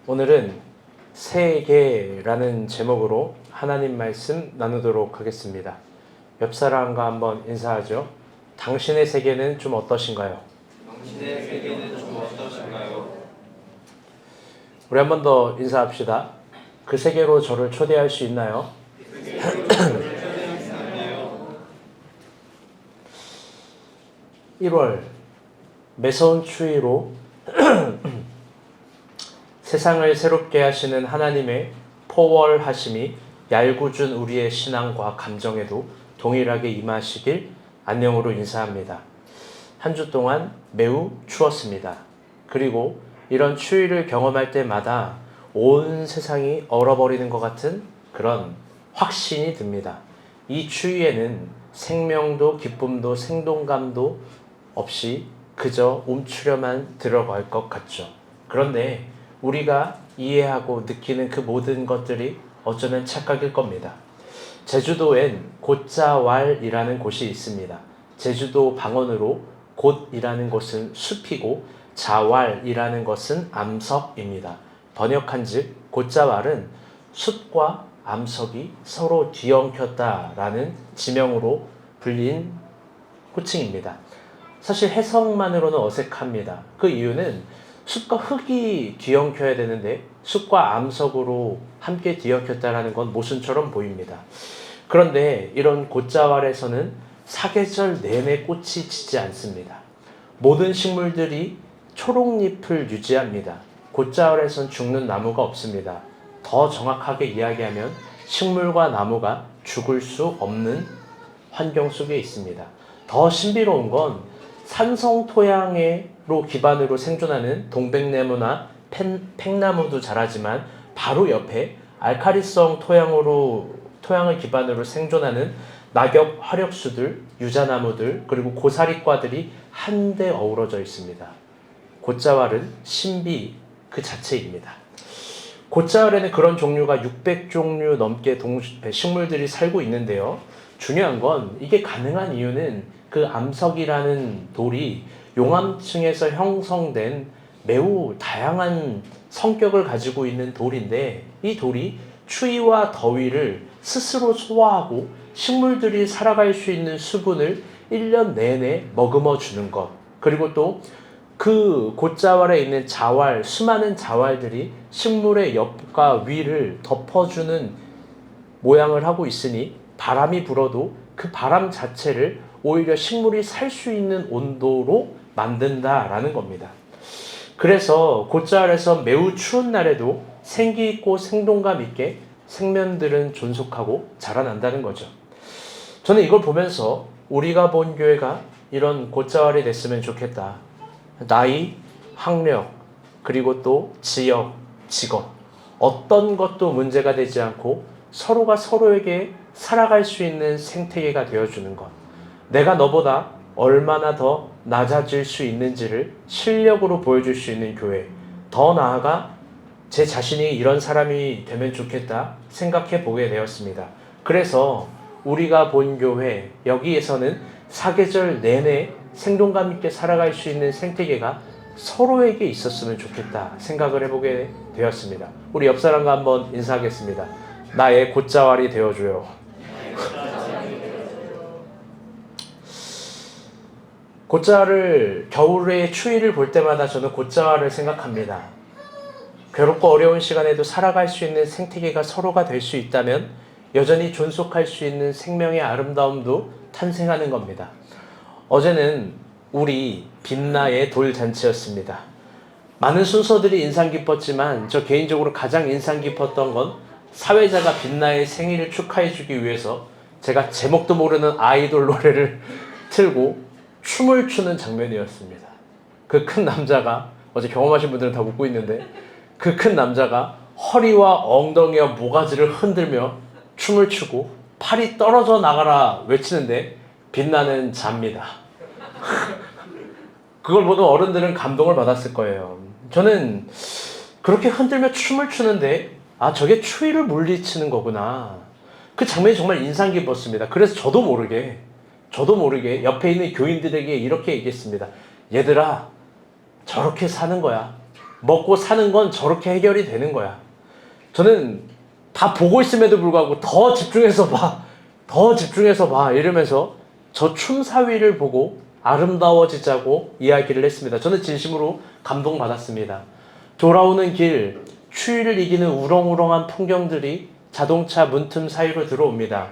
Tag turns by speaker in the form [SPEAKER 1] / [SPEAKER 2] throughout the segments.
[SPEAKER 1] 오늘은 세계라는 제목으로 하나님 말씀 나누도록 하겠습니다. 옆 사람과 한번 인사하죠. 당신의 세계는 좀 어떠신가요?
[SPEAKER 2] 당신의 세계는 좀 어떠신가요?
[SPEAKER 1] 우리 한 번 더 인사합시다. 그 세계로 저를 초대할 수 있나요? 1월 매서운 추위로 세상을 새롭게 하시는 하나님의 포월하심이 얄궂은 우리의 신앙과 감정에도 동일하게 임하시길 안녕으로 인사합니다. 한 주 동안 매우 추웠습니다. 그리고 이런 추위를 경험할 때마다 온 세상이 얼어버리는 것 같은 그런 확신이 듭니다. 이 추위에는 생명도 기쁨도 생동감도 없이 그저 움츠려만 들어갈 것 같죠. 그런데 우리가 이해하고 느끼는 그 모든 것들이 어쩌면 착각일 겁니다. 제주도엔 곶자왈이라는 곳이 있습니다. 제주도 방언으로 곶이라는 곳은 숲이고 자왈이라는 것은 암석입니다. 번역한즉 곶자왈은 숲과 암석이 서로 뒤엉켰다라는 지명으로 불린 호칭입니다. 사실 해석만으로는 어색합니다. 그 이유는 숲과 흙이 뒤엉켜야 되는데 숲과 암석으로 함께 뒤엉켰다라는 건 모순처럼 보입니다. 그런데 이런 곶자왈에서는 사계절 내내 꽃이 지지 않습니다. 모든 식물들이 초록잎을 유지합니다. 곶자왈에선 죽는 나무가 없습니다. 더 정확하게 이야기하면 식물과 나무가 죽을 수 없는 환경 속에 있습니다. 더 신비로운 건 산성 토양으로 기반으로 생존하는 동백나무나 팽나무도 자라지만 바로 옆에 알카리성 토양을 기반으로 생존하는 낙엽 화력수들, 유자나무들, 그리고 고사리과들이 한데 어우러져 있습니다. 곶자왈은 신비 그 자체입니다. 곶자왈에는 그런 종류가 600종류 넘게 식물들이 살고 있는데요. 중요한 건 이게 가능한 이유는 그 암석이라는 돌이 용암층에서 형성된 매우 다양한 성격을 가지고 있는 돌인데 이 돌이 추위와 더위를 스스로 소화하고 식물들이 살아갈 수 있는 수분을 1년 내내 머금어 주는 것, 그리고 또 그 곶자왈에 있는 자왈, 수많은 자왈들이 식물의 옆과 위를 덮어주는 모양을 하고 있으니 바람이 불어도 그 바람 자체를 오히려 식물이 살 수 있는 온도로 만든다라는 겁니다. 그래서 곶자왈에서 매우 추운 날에도 생기 있고 생동감 있게 생면들은 존속하고 자라난다는 거죠. 저는 이걸 보면서 우리가 본 교회가 이런 곶자왈이 됐으면 좋겠다. 나이, 학력, 그리고 또 지역, 직업 어떤 것도 문제가 되지 않고 서로가 서로에게 살아갈 수 있는 생태계가 되어주는 것. 내가 너보다 얼마나 더 낮아질 수 있는지를 실력으로 보여줄 수 있는 교회. 더 나아가 제 자신이 이런 사람이 되면 좋겠다 생각해 보게 되었습니다. 그래서 우리가 본 교회, 여기에서는 사계절 내내 생동감 있게 살아갈 수 있는 생태계가 서로에게 있었으면 좋겠다 생각을 해보게 되었습니다. 우리 옆 사람과 한번 인사하겠습니다. 나의 곶자왈이 되어줘요. 곶자왈을 겨울의 추위를 볼 때마다 저는 곶자왈을 생각합니다. 괴롭고 어려운 시간에도 살아갈 수 있는 생태계가 서로가 될 수 있다면 여전히 존속할 수 있는 생명의 아름다움도 탄생하는 겁니다. 어제는 우리 빛나의 돌잔치였습니다. 많은 순서들이 인상 깊었지만 저 개인적으로 가장 인상 깊었던 건 사회자가 빛나의 생일을 축하해주기 위해서 제가 제목도 모르는 아이돌 노래를 틀고 춤을 추는 장면이었습니다. 그 큰 남자가, 어제 경험하신 분들은 다 웃고 있는데, 그 큰 남자가 허리와 엉덩이와 모가지를 흔들며 춤을 추고 팔이 떨어져 나가라 외치는데 빛나는 잡니다. 그걸 보던 어른들은 감동을 받았을 거예요. 저는 그렇게 흔들며 춤을 추는데 저게 추위를 물리치는 거구나. 그 장면이 정말 인상 깊었습니다. 그래서 저도 모르게 옆에 있는 교인들에게 이렇게 얘기했습니다. 얘들아, 저렇게 사는 거야. 먹고 사는 건 저렇게 해결이 되는 거야. 저는 다 보고 있음에도 불구하고 더 집중해서 봐 이러면서 저 춤사위를 보고 아름다워지자고 이야기를 했습니다. 저는 진심으로 감동받았습니다. 돌아오는 길, 추위를 이기는 우렁우렁한 풍경들이 자동차 문틈 사이로 들어옵니다.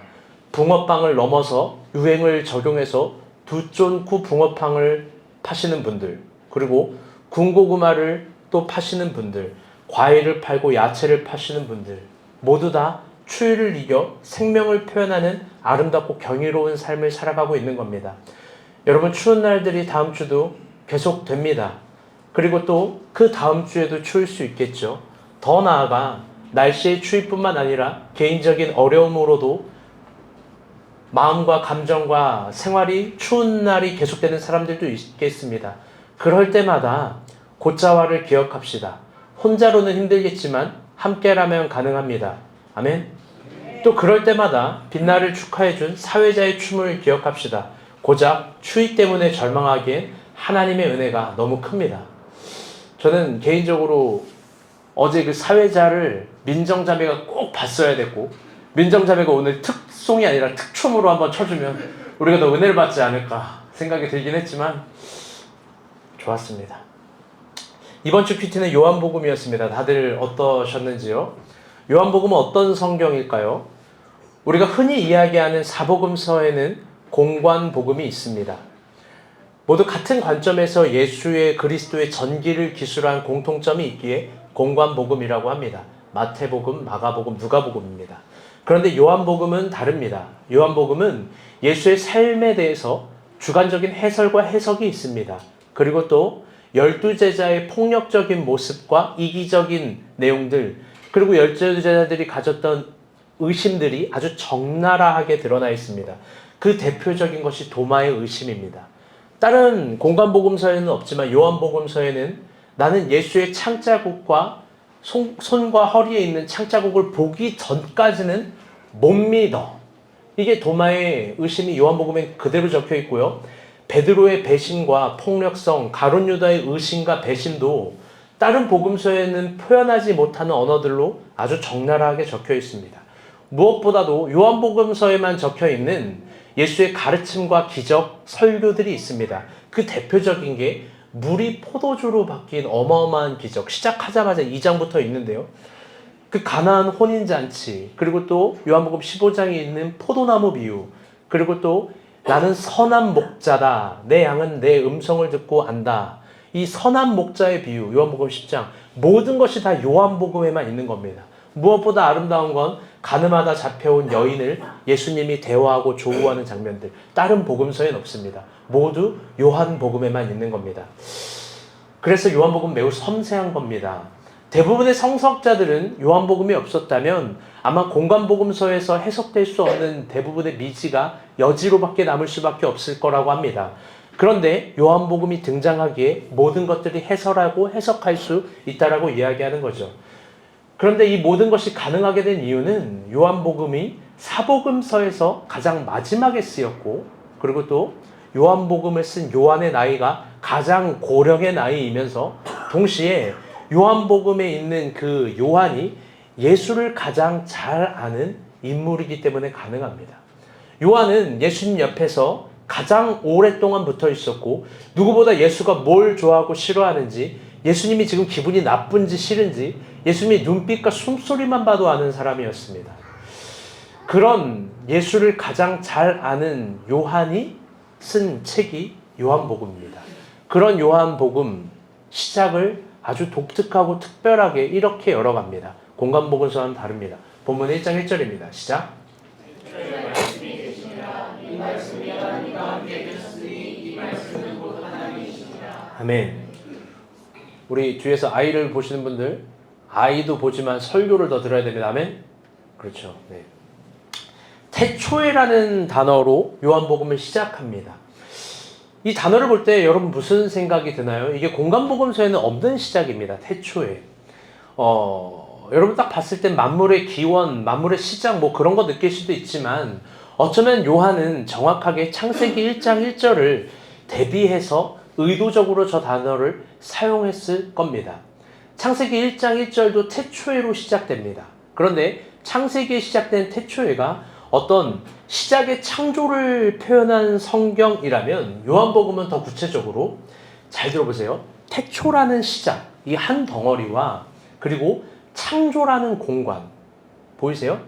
[SPEAKER 1] 붕어빵을 넘어서 유행을 적용해서 두 쫀쿠 붕어빵을 파시는 분들, 그리고 군고구마를 또 파시는 분들, 과일을 팔고 야채를 파시는 분들, 모두 다 추위를 이겨 생명을 표현하는 아름답고 경이로운 삶을 살아가고 있는 겁니다. 여러분, 추운 날들이 다음 주도 계속됩니다. 그리고 또 그 다음 주에도 추울 수 있겠죠. 더 나아가 날씨의 추위뿐만 아니라 개인적인 어려움으로도 마음과 감정과 생활이 추운 날이 계속되는 사람들도 있겠습니다. 그럴 때마다 고자와를 기억합시다. 혼자로는 힘들겠지만 함께라면 가능합니다. 아멘. 또 그럴 때마다 빛날을 축하해준 사회자의 춤을 기억합시다. 고작 추위 때문에 절망하기엔 하나님의 은혜가 너무 큽니다. 저는 개인적으로 어제 그 사회자를 민정자매가 꼭 봤어야 됐고, 민정자매가 오늘 특송이 아니라 특춤으로 한번 쳐주면 우리가 더 은혜를 받지 않을까 생각이 들긴 했지만 좋았습니다. 이번 주 큐티는 요한복음이었습니다. 다들 어떠셨는지요? 요한복음은 어떤 성경일까요? 우리가 흔히 이야기하는 사복음서에는 공관복음이 있습니다. 모두 같은 관점에서 예수의 그리스도의 전기를 기술한 공통점이 있기에 공관복음이라고 합니다. 마태복음, 마가복음, 누가복음입니다. 그런데 요한복음은 다릅니다. 요한복음은 예수의 삶에 대해서 주관적인 해설과 해석이 있습니다. 그리고 또 12제자의 폭력적인 모습과 이기적인 내용들, 그리고 12제자들이 가졌던 의심들이 아주 적나라하게 드러나 있습니다. 그 대표적인 것이 도마의 의심입니다. 다른 공관복음서에는 없지만 요한복음서에는 나는 예수의 창자국과 손과 허리에 있는 창자국을 보기 전까지는 못 믿어. 이게 도마의 의심이 요한복음에 그대로 적혀 있고요. 베드로의 배신과 폭력성, 가룟 유다의 의심과 배신도 다른 복음서에는 표현하지 못하는 언어들로 아주 적나라하게 적혀 있습니다. 무엇보다도 요한복음서에만 적혀 있는 예수의 가르침과 기적, 설교들이 있습니다. 그 대표적인 게 물이 포도주로 바뀐 어마어마한 기적, 시작하자마자 2장부터 있는데요. 그 가나안 혼인잔치, 그리고 또 요한복음 15장에 있는 포도나무 비유, 그리고 또 나는 선한 목자다, 내 양은 내 음성을 듣고 안다. 이 선한 목자의 비유, 요한복음 10장, 모든 것이 다 요한복음에만 있는 겁니다. 무엇보다 아름다운 건 가늠하다 잡혀온 여인을 예수님이 대화하고 조우하는 장면들, 다른 복음서엔 없습니다. 모두 요한복음에만 있는 겁니다. 그래서 요한복음 매우 섬세한 겁니다. 대부분의 성서학자들은 요한복음이 없었다면 아마 공관복음서에서 해석될 수 없는 대부분의 미지가 여지로밖에 남을 수밖에 없을 거라고 합니다. 그런데 요한복음이 등장하기에 모든 것들이 해설하고 해석할 수 있다라고 이야기하는 거죠. 그런데 이 모든 것이 가능하게 된 이유는 요한복음이 사복음서에서 가장 마지막에 쓰였고, 그리고 또 요한복음을 쓴 요한의 나이가 가장 고령의 나이이면서 동시에 요한복음에 있는 그 요한이 예수를 가장 잘 아는 인물이기 때문에 가능합니다. 요한은 예수님 옆에서 가장 오랫동안 붙어 있었고, 누구보다 예수가 뭘 좋아하고 싫어하는지, 예수님이 지금 기분이 나쁜지 싫은지 예수님의 눈빛과 숨소리만 봐도 아는 사람이었습니다. 그런 예수를 가장 잘 아는 요한이 쓴 책이 요한복음입니다. 그런 요한복음 시작을 아주 독특하고 특별하게 이렇게 열어갑니다. 공관복음서와는 다릅니다. 본문 1장 1절입니다. 시작. 아멘. 우리 뒤에서 아이를 보시는 분들, 아이도 보지만 설교를 더 들어야 됩니다. 아멘. 그렇죠. 네. 태초에라는 단어로 요한복음을 시작합니다. 이 단어를 볼 때 여러분 무슨 생각이 드나요? 이게 공관복음서에는 없는 시작입니다. 태초에. 여러분 딱 봤을 땐 만물의 기원, 만물의 시작 뭐 그런 거 느낄 수도 있지만 어쩌면 요한은 정확하게 창세기 1장 1절을 대비해서 의도적으로 저 단어를 사용했을 겁니다. 창세기 1장 1절도 태초에로 시작됩니다. 그런데 창세기에 시작된 태초에가 어떤 시작의 창조를 표현한 성경이라면 요한복음은 더 구체적으로 잘 들어보세요. 태초라는 시작, 이 한 덩어리와 그리고 창조라는 공간 보이세요?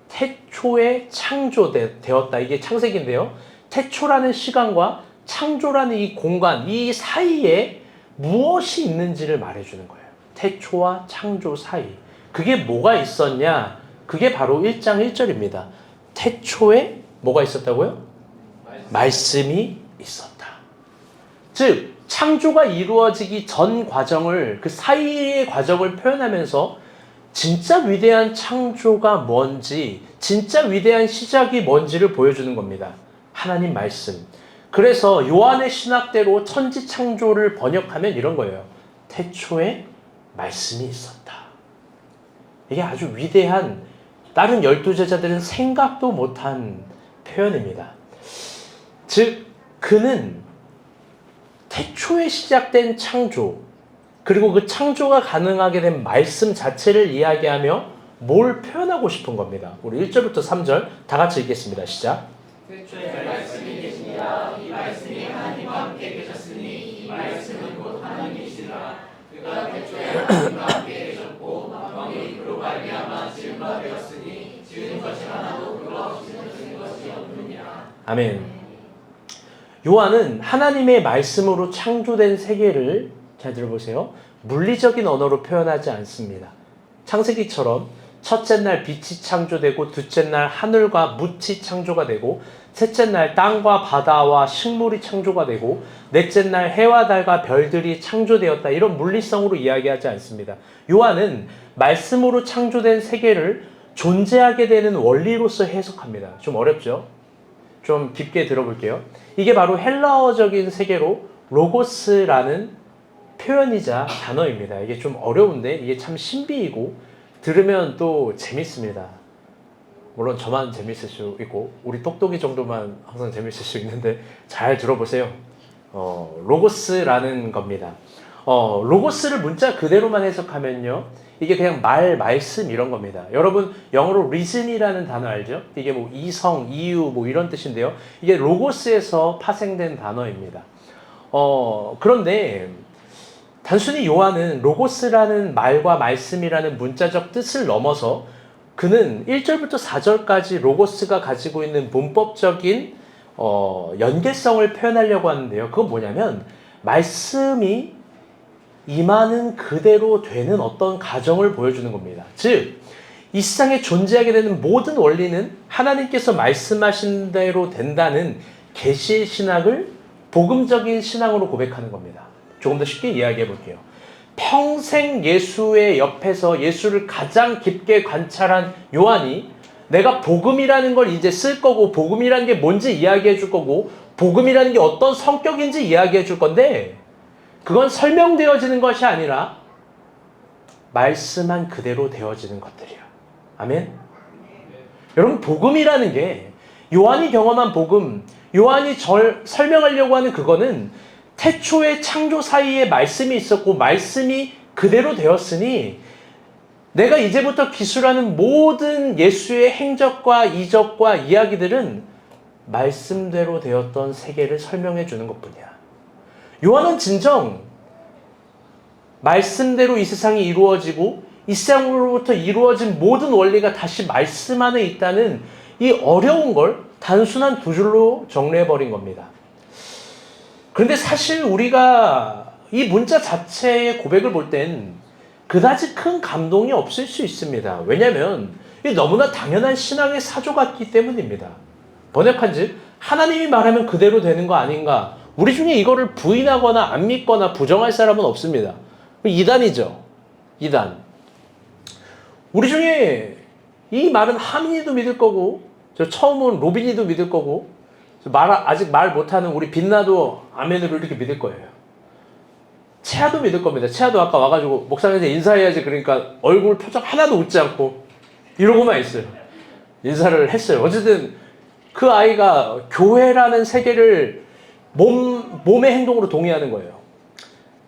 [SPEAKER 1] 태초에 창조되었다. 이게 창세기인데요. 태초라는 시간과 창조라는 이 공간, 이 사이에 무엇이 있는지를 말해주는 거예요. 태초와 창조 사이. 그게 뭐가 있었냐? 그게 바로 1장 1절입니다. 태초에 뭐가 있었다고요? 말씀이 있었다. 즉 창조가 이루어지기 전 과정을, 그 사이의 과정을 표현하면서 진짜 위대한 창조가 뭔지, 진짜 위대한 시작이 뭔지를 보여주는 겁니다. 하나님 말씀. 그래서 요한의 신학대로 천지 창조를 번역하면 이런 거예요. 태초에 말씀이 있었다. 이게 아주 위대한, 다른 12제자들은 생각도 못한 표현입니다. 즉 그는 태초에 시작된 창조, 그리고 그 창조가 가능하게 된 말씀 자체를 이야기하며 뭘 표현하고 싶은 겁니다. 우리 1절부터 3절 다 같이 읽겠습니다. 시작.
[SPEAKER 2] 태초에 말씀이 계시니라. 이 말씀이 하나님과 함께 계셨으니 이 말씀은 곧 하나님이시라. 그가 태초에 하나님과 함께 계셨고 왕이 그로 말미암아 지은 바 되었으니 지은 것이 하나도 그가 없이는 지은 것이 없느니라.
[SPEAKER 1] 아멘. 요한은 하나님의 말씀으로 창조된 세계를, 잘 들어보세요, 물리적인 언어로 표현하지 않습니다. 창세기처럼 첫째 날 빛이 창조되고 둘째 날 하늘과 묻이 창조가 되고 셋째 날 땅과 바다와 식물이 창조가 되고 넷째 날 해와 달과 별들이 창조되었다, 이런 물리성으로 이야기하지 않습니다. 요한은 말씀으로 창조된 세계를 존재하게 되는 원리로서 해석합니다. 좀 어렵죠? 좀 깊게 들어볼게요. 이게 바로 헬라어적인 세계로 로고스라는 표현이자 단어입니다. 이게 좀 어려운데 이게 참 신비이고 들으면 또 재밌습니다. 물론 저만 재밌을 수 있고 우리 똑똑이 정도만 항상 재밌을 수 있는데 잘 들어보세요. 로고스라는 겁니다. 로고스를 문자 그대로만 해석하면요, 이게 그냥 말씀 이런 겁니다. 여러분 영어로 reason이라는 단어 알죠? 이게 뭐 이성, 이유 뭐 이런 뜻인데요. 이게 로고스에서 파생된 단어입니다. 그런데 단순히 요한은 로고스라는 말과 말씀이라는 문자적 뜻을 넘어서 그는 1절부터 4절까지 로고스가 가지고 있는 문법적인 연계성을 표현하려고 하는데요. 그건 뭐냐면 말씀이 임하는 그대로 되는 어떤 가정을 보여주는 겁니다. 즉, 이 세상에 존재하게 되는 모든 원리는 하나님께서 말씀하신 대로 된다는 계시의 신학을 복음적인 신앙으로 고백하는 겁니다. 조금 더 쉽게 이야기해 볼게요. 평생 예수의 옆에서 예수를 가장 깊게 관찰한 요한이 내가 복음이라는 걸 이제 쓸 거고 복음이라는 게 뭔지 이야기해 줄 거고 복음이라는 게 어떤 성격인지 이야기해 줄 건데 그건 설명되어지는 것이 아니라 말씀한 그대로 되어지는 것들이야. 아멘? 여러분 복음이라는 게 요한이 경험한 복음, 요한이 설명하려고 하는 그거는 태초의 창조 사이에 말씀이 있었고 말씀이 그대로 되었으니 내가 이제부터 기술하는 모든 예수의 행적과 이적과 이야기들은 말씀대로 되었던 세계를 설명해 주는 것뿐이야. 요한은 진정 말씀대로 이 세상이 이루어지고 이 세상으로부터 이루어진 모든 원리가 다시 말씀 안에 있다는 이 어려운 걸 단순한 두 줄로 정리해버린 겁니다. 그런데 사실 우리가 이 문자 자체의 고백을 볼 땐 그다지 큰 감동이 없을 수 있습니다. 왜냐하면 너무나 당연한 신앙의 사조 같기 때문입니다. 번역한즉 하나님이 말하면 그대로 되는 거 아닌가? 우리 중에 이거를 부인하거나 안 믿거나 부정할 사람은 없습니다. 이단이죠. 이단. 우리 중에 이 말은 하민이도 믿을 거고 저 처음 온 로빈이도 믿을 거고 아직 말 못하는 우리 빛나도 아멘으로 이렇게 믿을 거예요. 채아도 믿을 겁니다. 채아도 아까 와가지고 목사님한테 인사해야지 그러니까 얼굴 표정 하나도 웃지 않고 이러고만 있어요. 인사를 했어요. 어쨌든 그 아이가 교회라는 세계를 몸의 행동으로 동의하는 거예요.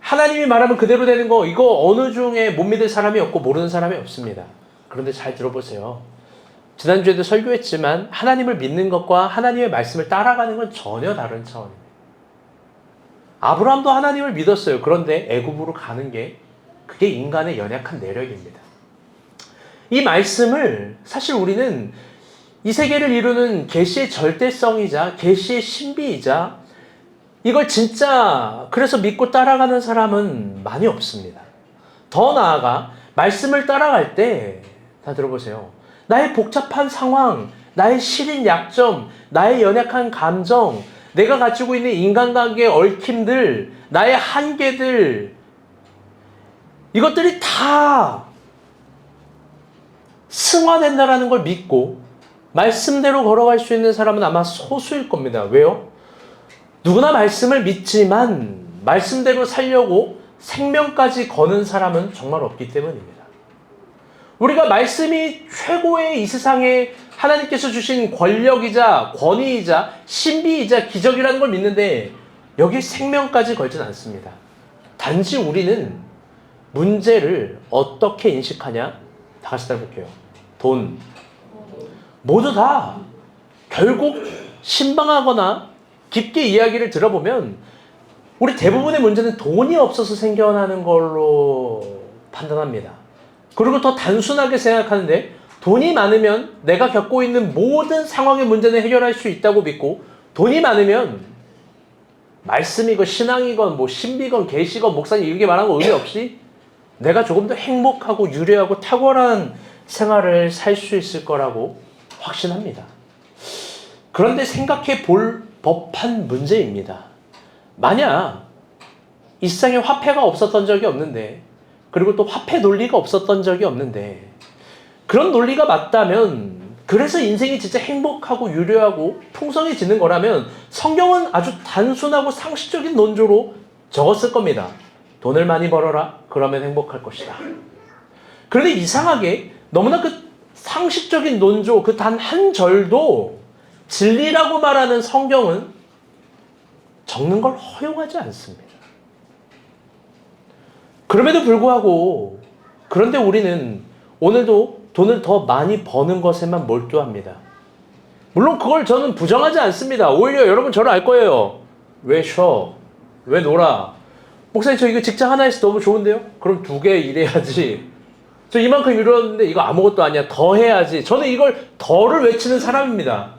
[SPEAKER 1] 하나님이 말하면 그대로 되는 거, 이거 어느 중에 못 믿을 사람이 없고 모르는 사람이 없습니다. 그런데 잘 들어보세요. 지난주에도 설교했지만 하나님을 믿는 것과 하나님의 말씀을 따라가는 건 전혀 다른 차원입니다. 아브라함도 하나님을 믿었어요. 그런데 애굽으로 가는 게 그게 인간의 연약한 내력입니다. 이 말씀을 사실 우리는 이 세계를 이루는 계시의 절대성이자 계시의 신비이자 이걸 진짜 그래서 믿고 따라가는 사람은 많이 없습니다. 더 나아가 말씀을 따라갈 때 다 들어보세요. 나의 복잡한 상황, 나의 시린 약점, 나의 연약한 감정, 내가 가지고 있는 인간관계의 얽힘들, 나의 한계들, 이것들이 다 승화된다라는 걸 믿고 말씀대로 걸어갈 수 있는 사람은 아마 소수일 겁니다. 왜요? 누구나 말씀을 믿지만 말씀대로 살려고 생명까지 거는 사람은 정말 없기 때문입니다. 우리가 말씀이 최고의 이 세상에 하나님께서 주신 권력이자 권위이자 신비이자 기적이라는 걸 믿는데 여기에 생명까지 걸진 않습니다. 단지 우리는 문제를 어떻게 인식하냐? 다 같이 따라볼게요. 돈. 모두 다 결국 신방하거나 깊게 이야기를 들어보면 우리 대부분의 문제는 돈이 없어서 생겨나는 걸로 판단합니다. 그리고 더 단순하게 생각하는데 돈이 많으면 내가 겪고 있는 모든 상황의 문제는 해결할 수 있다고 믿고 돈이 많으면 말씀이건 신앙이건 뭐 신비건 계시건 목사님 이렇게 말하는 거 의미 없이 내가 조금 더 행복하고 유려하고 탁월한 생활을 살 수 있을 거라고 확신합니다. 그런데 생각해 볼 법한 문제입니다. 만약 이 세상에 화폐가 없었던 적이 없는데 그리고 또 화폐 논리가 없었던 적이 없는데 그런 논리가 맞다면 그래서 인생이 진짜 행복하고 유려하고 풍성해지는 거라면 성경은 아주 단순하고 상식적인 논조로 적었을 겁니다. 돈을 많이 벌어라. 그러면 행복할 것이다. 그런데 이상하게 너무나 그 상식적인 논조 그 단 한 절도 진리라고 말하는 성경은 적는 걸 허용하지 않습니다. 그럼에도 불구하고 그런데 우리는 오늘도 돈을 더 많이 버는 것에만 몰두합니다. 물론 그걸 저는 부정하지 않습니다. 오히려 여러분 저를 알 거예요. 왜 쉬어? 왜 놀아? 목사님 저 이거 직장 하나에서 너무 좋은데요? 그럼 2개 일해야지. 저 이만큼 이뤘는데 이거 아무것도 아니야. 더 해야지. 저는 이걸 더를 외치는 사람입니다.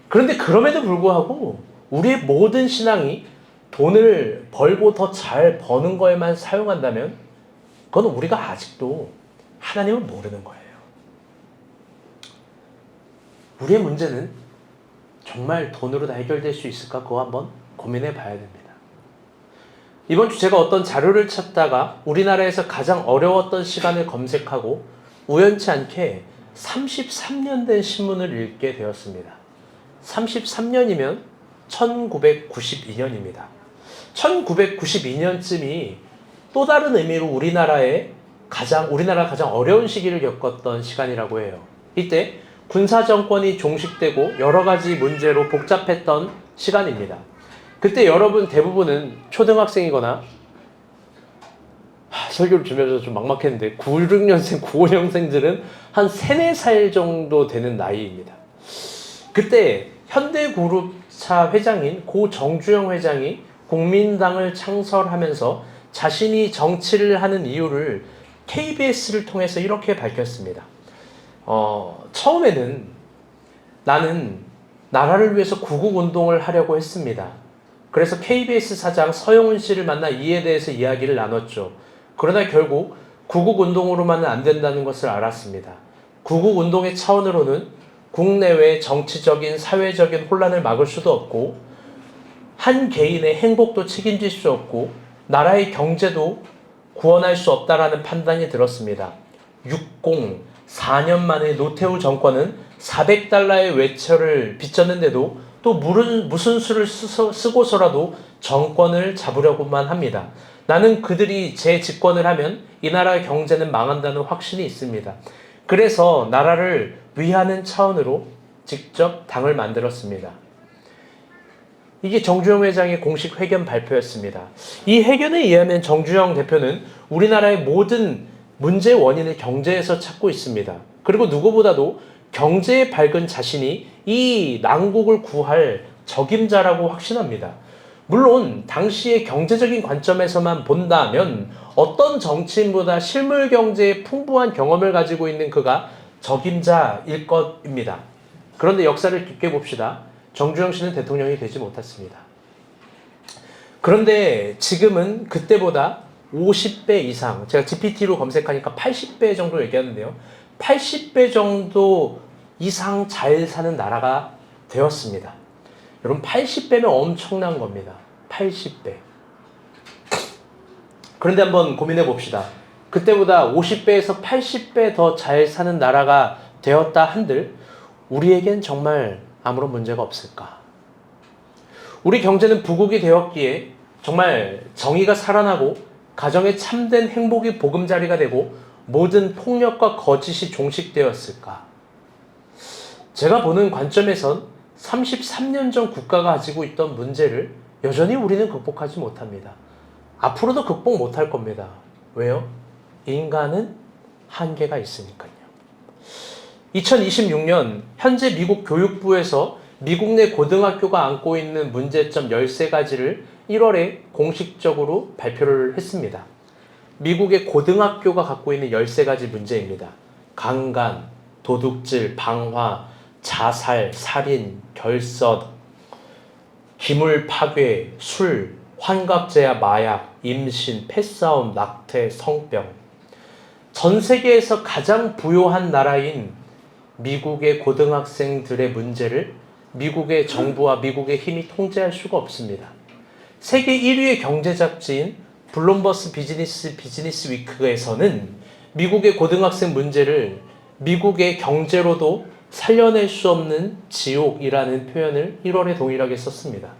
[SPEAKER 1] 그런데 그럼에도 불구하고 우리의 모든 신앙이 돈을 벌고 더 잘 버는 거에만 사용한다면 그건 우리가 아직도 하나님을 모르는 거예요. 우리의 문제는 정말 돈으로 다 해결될 수 있을까? 그거 한번 고민해 봐야 됩니다. 이번 주 제가 어떤 자료를 찾다가 우리나라에서 가장 어려웠던 시간을 검색하고 우연치 않게 33년 된 신문을 읽게 되었습니다. 33년이면 1992년입니다. 1992년쯤이 또 다른 의미로 우리나라가 가장 어려운 시기를 겪었던 시간이라고 해요. 이때 군사정권이 종식되고 여러 가지 문제로 복잡했던 시간입니다. 그때 여러분 대부분은 초등학생이거나 설교를 주면서 좀 막막했는데 96년생, 95년생들은 한 3, 4살 정도 되는 나이입니다. 그때 현대그룹사 회장인 고 정주영 회장이 국민당을 창설하면서 자신이 정치를 하는 이유를 KBS를 통해서 이렇게 밝혔습니다. 처음에는 나는 나라를 위해서 구국운동을 하려고 했습니다. 그래서 KBS 사장 서영훈 씨를 만나 이에 대해서 이야기를 나눴죠. 그러나 결국 구국운동으로만은 안 된다는 것을 알았습니다. 구국운동의 차원으로는 국내외 정치적인 사회적인 혼란을 막을 수도 없고 한 개인의 행복도 책임질 수 없고 나라의 경제도 구원할 수 없다라는 판단이 들었습니다. 4년 만에 노태우 정권은 400달러의 외채를 빚졌는데도 또 무슨 수를 쓰고서라도 정권을 잡으려고만 합니다. 나는 그들이 재집권을 하면 이 나라의 경제는 망한다는 확신이 있습니다. 그래서 나라를 위하는 차원으로 직접 당을 만들었습니다. 이게 정주영 회장의 공식 회견 발표였습니다. 이 회견에 의하면 정주영 대표는 우리나라의 모든 문제의 원인을 경제에서 찾고 있습니다. 그리고 누구보다도 경제에 밝은 자신이 이 난국을 구할 적임자라고 확신합니다. 물론 당시의 경제적인 관점에서만 본다면 어떤 정치인보다 실물 경제에 풍부한 경험을 가지고 있는 그가 적임자일 것입니다. 그런데 역사를 깊게 봅시다. 정주영 씨는 대통령이 되지 못했습니다. 그런데 지금은 그때보다 50배 이상, 제가 GPT로 검색하니까 80배 정도 얘기하는데요. 80배 정도 이상 잘 사는 나라가 되었습니다. 여러분 80배면 엄청난 겁니다. 80배. 그런데 한번 고민해 봅시다. 그때보다 50배에서 80배 더 잘 사는 나라가 되었다 한들 우리에겐 정말 아무런 문제가 없을까? 우리 경제는 부국이 되었기에 정말 정의가 살아나고 가정에 참된 행복이 보금자리가 되고 모든 폭력과 거짓이 종식되었을까? 제가 보는 관점에선 33년 전 국가가 가지고 있던 문제를 여전히 우리는 극복하지 못합니다. 앞으로도 극복 못할 겁니다. 왜요? 인간은 한계가 있으니까요. 2026년 현재 미국 교육부에서 미국 내 고등학교가 안고 있는 문제점 13가지를 1월에 공식적으로 발표를 했습니다. 미국의 고등학교가 갖고 있는 13가지 문제입니다. 강간, 도둑질, 방화, 자살, 살인, 결석, 기물 파괴, 술, 환각제야, 마약, 임신, 패싸움, 낙태, 성병. 전 세계에서 가장 부유한 나라인 미국의 고등학생들의 문제를 미국의 정부와 미국의 힘이 통제할 수가 없습니다. 세계 1위의 경제 잡지인 블룸버스 비즈니스 위크에서는 미국의 고등학생 문제를 미국의 경제로도 살려낼 수 없는 지옥이라는 표현을 1월에 동일하게 썼습니다.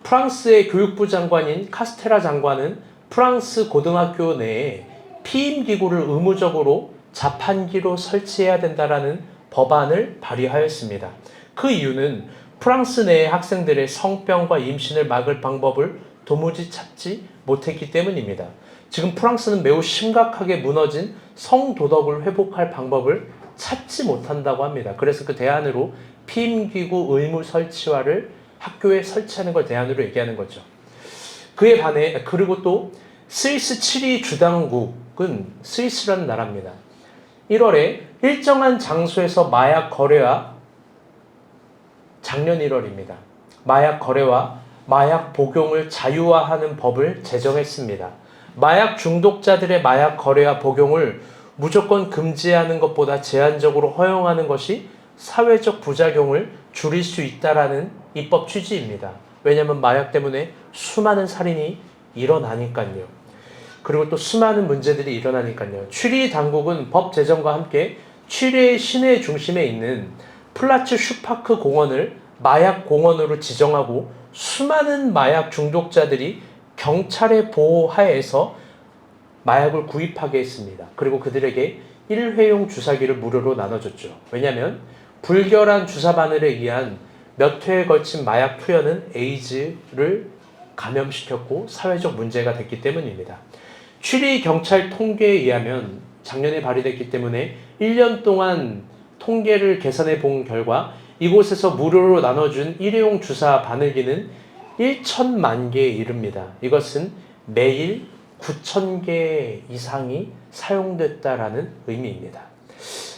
[SPEAKER 1] 프랑스의 교육부 장관인 카스테라 장관은 프랑스 고등학교 내에 피임기구를 의무적으로 자판기로 설치해야 된다라는 법안을 발의하였습니다. 그 이유는 프랑스 내의 학생들의 성병과 임신을 막을 방법을 도무지 찾지 못했기 때문입니다. 지금 프랑스는 매우 심각하게 무너진 성도덕을 회복할 방법을 찾지 못한다고 합니다. 그래서 그 대안으로 피임기구 의무 설치화를 학교에 설치하는 걸 대안으로 얘기하는 거죠. 그에 반해 그리고 또 스위스 7위 주당국은 스위스라는 나라입니다. 1월에 일정한 장소에서 마약 거래와 작년 1월입니다. 마약 거래와 마약 복용을 자유화하는 법을 제정했습니다. 마약 중독자들의 마약 거래와 복용을 무조건 금지하는 것보다 제한적으로 허용하는 것이 사회적 부작용을 줄일 수 있다라는 입법 취지입니다. 왜냐하면 마약 때문에 수많은 살인이 일어나니까요. 그리고 또 수많은 문제들이 일어나니까요. 취리 당국은 법 제정과 함께 취리의 시내 중심에 있는 플라츠 슈파크 공원을 마약 공원으로 지정하고 수많은 마약 중독자들이 경찰의 보호하에서 마약을 구입하게 했습니다. 그리고 그들에게 일회용 주사기를 무료로 나눠줬죠. 왜냐하면 불결한 주사 바늘에 의한 몇 회에 걸친 마약 투여는 에이즈를 감염시켰고 사회적 문제가 됐기 때문입니다. 취리 경찰 통계에 의하면 작년에 발의됐기 때문에 1년 동안 통계를 계산해 본 결과 이곳에서 무료로 나눠준 일회용 주사 바늘기는 1천만 개에 이릅니다. 이것은 매일 9,000개 이상이 사용됐다라는 의미입니다.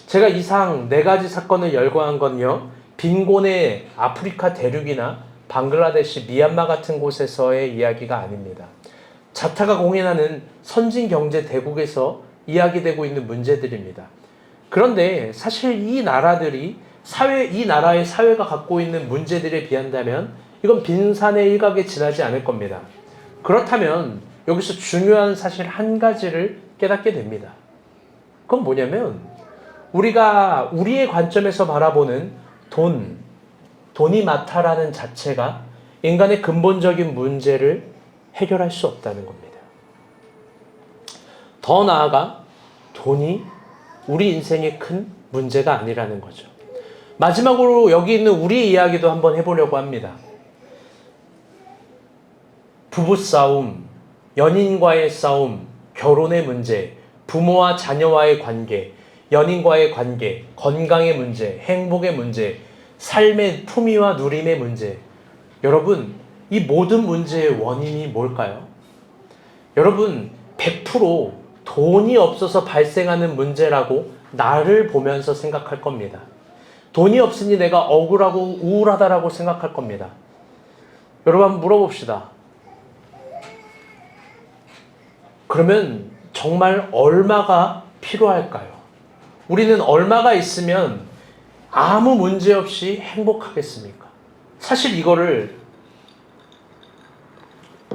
[SPEAKER 1] 제가 이상 4가지 사건을 열거한 건요, 빈곤의 아프리카 대륙이나 방글라데시, 미얀마 같은 곳에서의 이야기가 아닙니다. 자타가 공인하는 선진 경제 대국에서 이야기되고 있는 문제들입니다. 그런데 사실 이 나라들이 이 나라의 사회가 갖고 있는 문제들에 비한다면 이건 빈산의 일각에 지나지 않을 겁니다. 그렇다면 여기서 중요한 사실 한 가지를 깨닫게 됩니다. 그건 뭐냐면 우리가 우리의 관점에서 바라보는 돈이 많다라는 자체가 인간의 근본적인 문제를 해결할 수 없다는 겁니다. 더 나아가 돈이 우리 인생의 큰 문제가 아니라는 거죠. 마지막으로 여기 있는 우리 이야기도 한번 해보려고 합니다. 부부싸움, 연인과의 싸움, 결혼의 문제, 부모와 자녀와의 관계, 연인과의 관계, 건강의 문제, 행복의 문제, 삶의 품위와 누림의 문제. 여러분, 이 모든 문제의 원인이 뭘까요? 여러분, 100% 돈이 없어서 발생하는 문제라고 나를 보면서 생각할 겁니다. 돈이 없으니 내가 억울하고 우울하다라고 생각할 겁니다. 여러분, 한번 물어봅시다. 그러면 정말 얼마가 필요할까요? 우리는 얼마가 있으면 아무 문제 없이 행복하겠습니까? 사실 이거를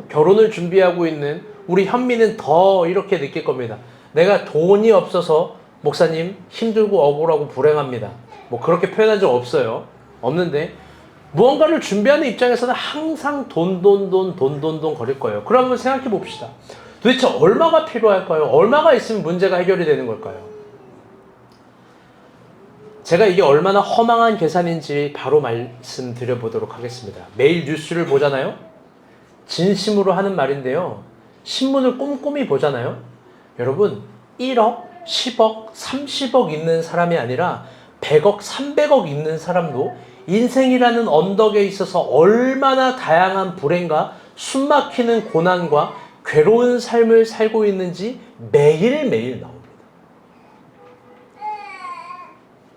[SPEAKER 1] 결혼을 준비하고 있는 우리 현미는 더 이렇게 느낄 겁니다. 내가 돈이 없어서 목사님 힘들고 억울하고 불행합니다. 뭐 그렇게 표현한 적 없어요. 없는데 무언가를 준비하는 입장에서는 항상 돈 거릴 거예요. 그럼 한번 생각해 봅시다. 도대체 얼마가 필요할까요? 얼마가 있으면 문제가 해결이 되는 걸까요? 제가 이게 얼마나 허망한 계산인지 바로 말씀드려 보도록 하겠습니다. 매일 뉴스를 보잖아요. 진심으로 하는 말인데요. 신문을 꼼꼼히 보잖아요. 여러분, 1억, 10억, 30억 있는 사람이 아니라 100억, 300억 있는 사람도 인생이라는 언덕에 있어서 얼마나 다양한 불행과 숨막히는 고난과 괴로운 삶을 살고 있는지 매일매일 나옵니다.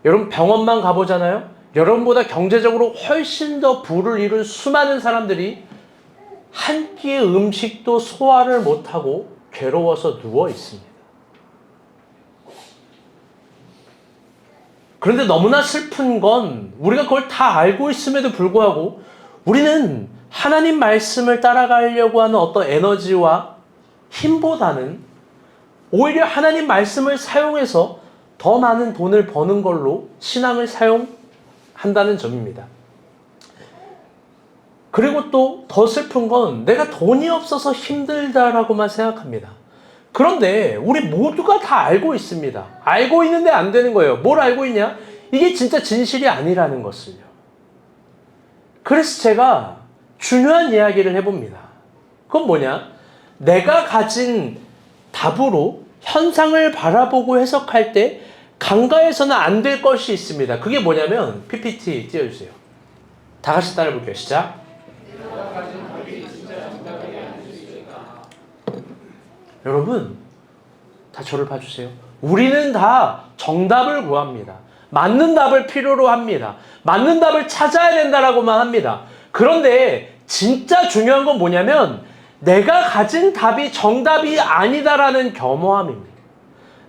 [SPEAKER 1] 여러분, 병원만 가보잖아요. 여러분보다 경제적으로 훨씬 더 부를 이룬 수많은 사람들이 한 끼의 음식도 소화를 못하고 괴로워서 누워 있습니다. 그런데 너무나 슬픈 건 우리가 그걸 다 알고 있음에도 불구하고 우리는 하나님 말씀을 따라가려고 하는 어떤 에너지와 힘보다는 오히려 하나님 말씀을 사용해서 더 많은 돈을 버는 걸로 신앙을 사용한다는 점입니다. 그리고 또 더 슬픈 건 내가 돈이 없어서 힘들다라고만 생각합니다. 그런데 우리 모두가 다 알고 있습니다. 알고 있는데 안 되는 거예요. 뭘 알고 있냐? 이게 진짜 진실이 아니라는 것을요. 그래서 제가 중요한 이야기를 해봅니다. 그건 뭐냐? 내가 가진 답으로 현상을 바라보고 해석할 때 간과해서는 안 될 것이 있습니다. 그게 뭐냐면 PPT 띄워주세요. 다 같이 따라 볼게요. 시작. 여러분, 다 저를 봐주세요. 우리는 다 정답을 구합니다. 맞는 답을 필요로 합니다. 맞는 답을 찾아야 된다라고만 합니다. 그런데 진짜 중요한 건 뭐냐면 내가 가진 답이 정답이 아니다라는 겸허함입니다.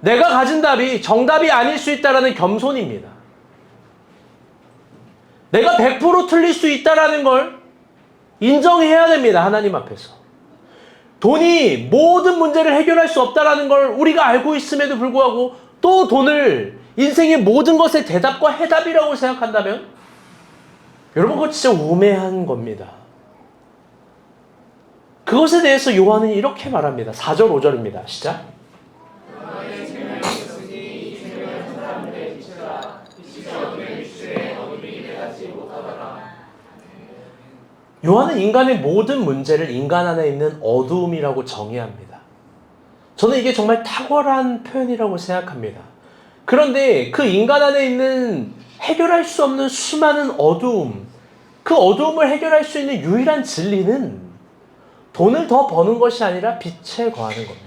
[SPEAKER 1] 내가 가진 답이 정답이 아닐 수 있다라는 겸손입니다. 내가 100% 틀릴 수 있다라는 걸 인정해야 됩니다. 하나님 앞에서. 돈이 모든 문제를 해결할 수 없다라는 걸 우리가 알고 있음에도 불구하고 또 돈을 인생의 모든 것의 대답과 해답이라고 생각한다면 여러분, 그거 진짜 우매한 겁니다. 그것에 대해서 요한은 이렇게 말합니다. 4절 5절입니다. 시작. 요한은 인간의 모든 문제를 인간 안에 있는 어두움이라고 정의합니다. 저는 이게 정말 탁월한 표현이라고 생각합니다. 그런데 그 인간 안에 있는 해결할 수 없는 수많은 어두움, 그 어두움을 해결할 수 있는 유일한 진리는 돈을 더 버는 것이 아니라 빛에 거하는 겁니다.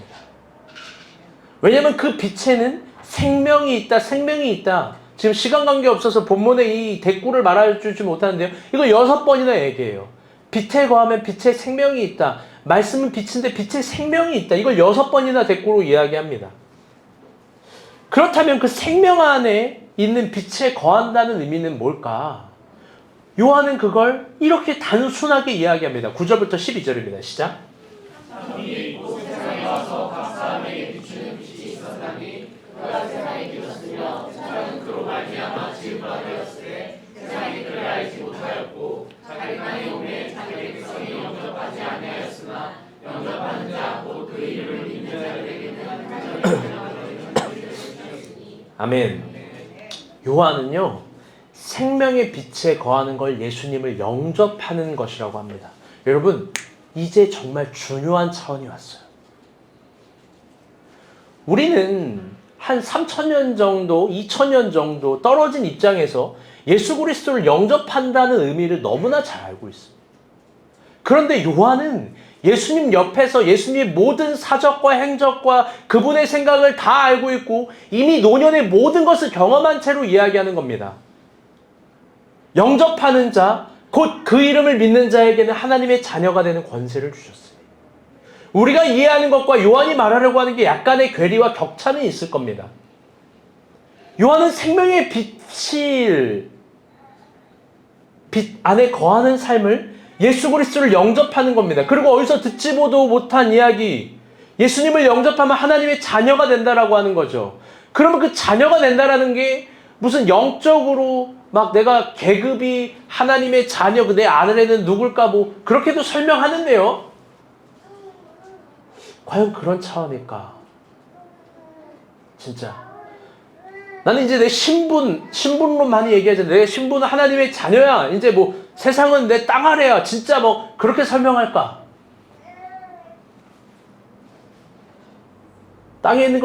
[SPEAKER 1] 왜냐하면 그 빛에는 생명이 있다, 생명이 있다. 지금 시간 관계 없어서 본문에 이 대꾸를 말해주지 못하는데요. 이거 6번이나 얘기해요. 빛에 거하면 빛에 생명이 있다. 말씀은 빛인데 빛에 생명이 있다. 이걸 6번이나 대꾸로 이야기합니다. 그렇다면 그 생명 안에 있는 빛에 거한다는 의미는 뭘까? 요한은 그걸 이렇게 단순하게 이야기합니다. 9절부터 12절입니다. 시작. 아멘. 요한은요, 생명의 빛에 거하는 걸 예수님을 영접하는 것이라고 합니다. 여러분, 이제 정말 중요한 차원이 왔어요. 우리는 한 3,000년 정도, 2,000년 정도 떨어진 입장에서 예수 그리스도를 영접한다는 의미를 너무나 잘 알고 있습니다. 그런데 요한은 예수님 옆에서 예수님의 모든 사적과 행적과 그분의 생각을 다 알고 있고 이미 노년의 모든 것을 경험한 채로 이야기하는 겁니다. 영접하는 자, 곧 그 이름을 믿는 자에게는 하나님의 자녀가 되는 권세를 주셨어요. 우리가 이해하는 것과 요한이 말하려고 하는 게 약간의 괴리와 격차는 있을 겁니다. 요한은 생명의 빛 안에 거하는 삶을 예수 그리스도를 영접하는 겁니다. 그리고 어디서 듣지 보도 못한 이야기, 예수님을 영접하면 하나님의 자녀가 된다라고 하는 거죠. 그러면 그 자녀가 된다라는 게 무슨 영적으로 막 내가 계급이 하나님의 자녀, 내 아들에는 누굴까 뭐 그렇게도 설명하는데요. 과연 그런 차원일까? 진짜. 나는 이제 내 신분로 많이 얘기하잖아. 내 신분은 하나님의 자녀야. 이제 뭐 세상은 내 땅 아래야. 진짜 뭐 그렇게 설명할까? 땅에 있는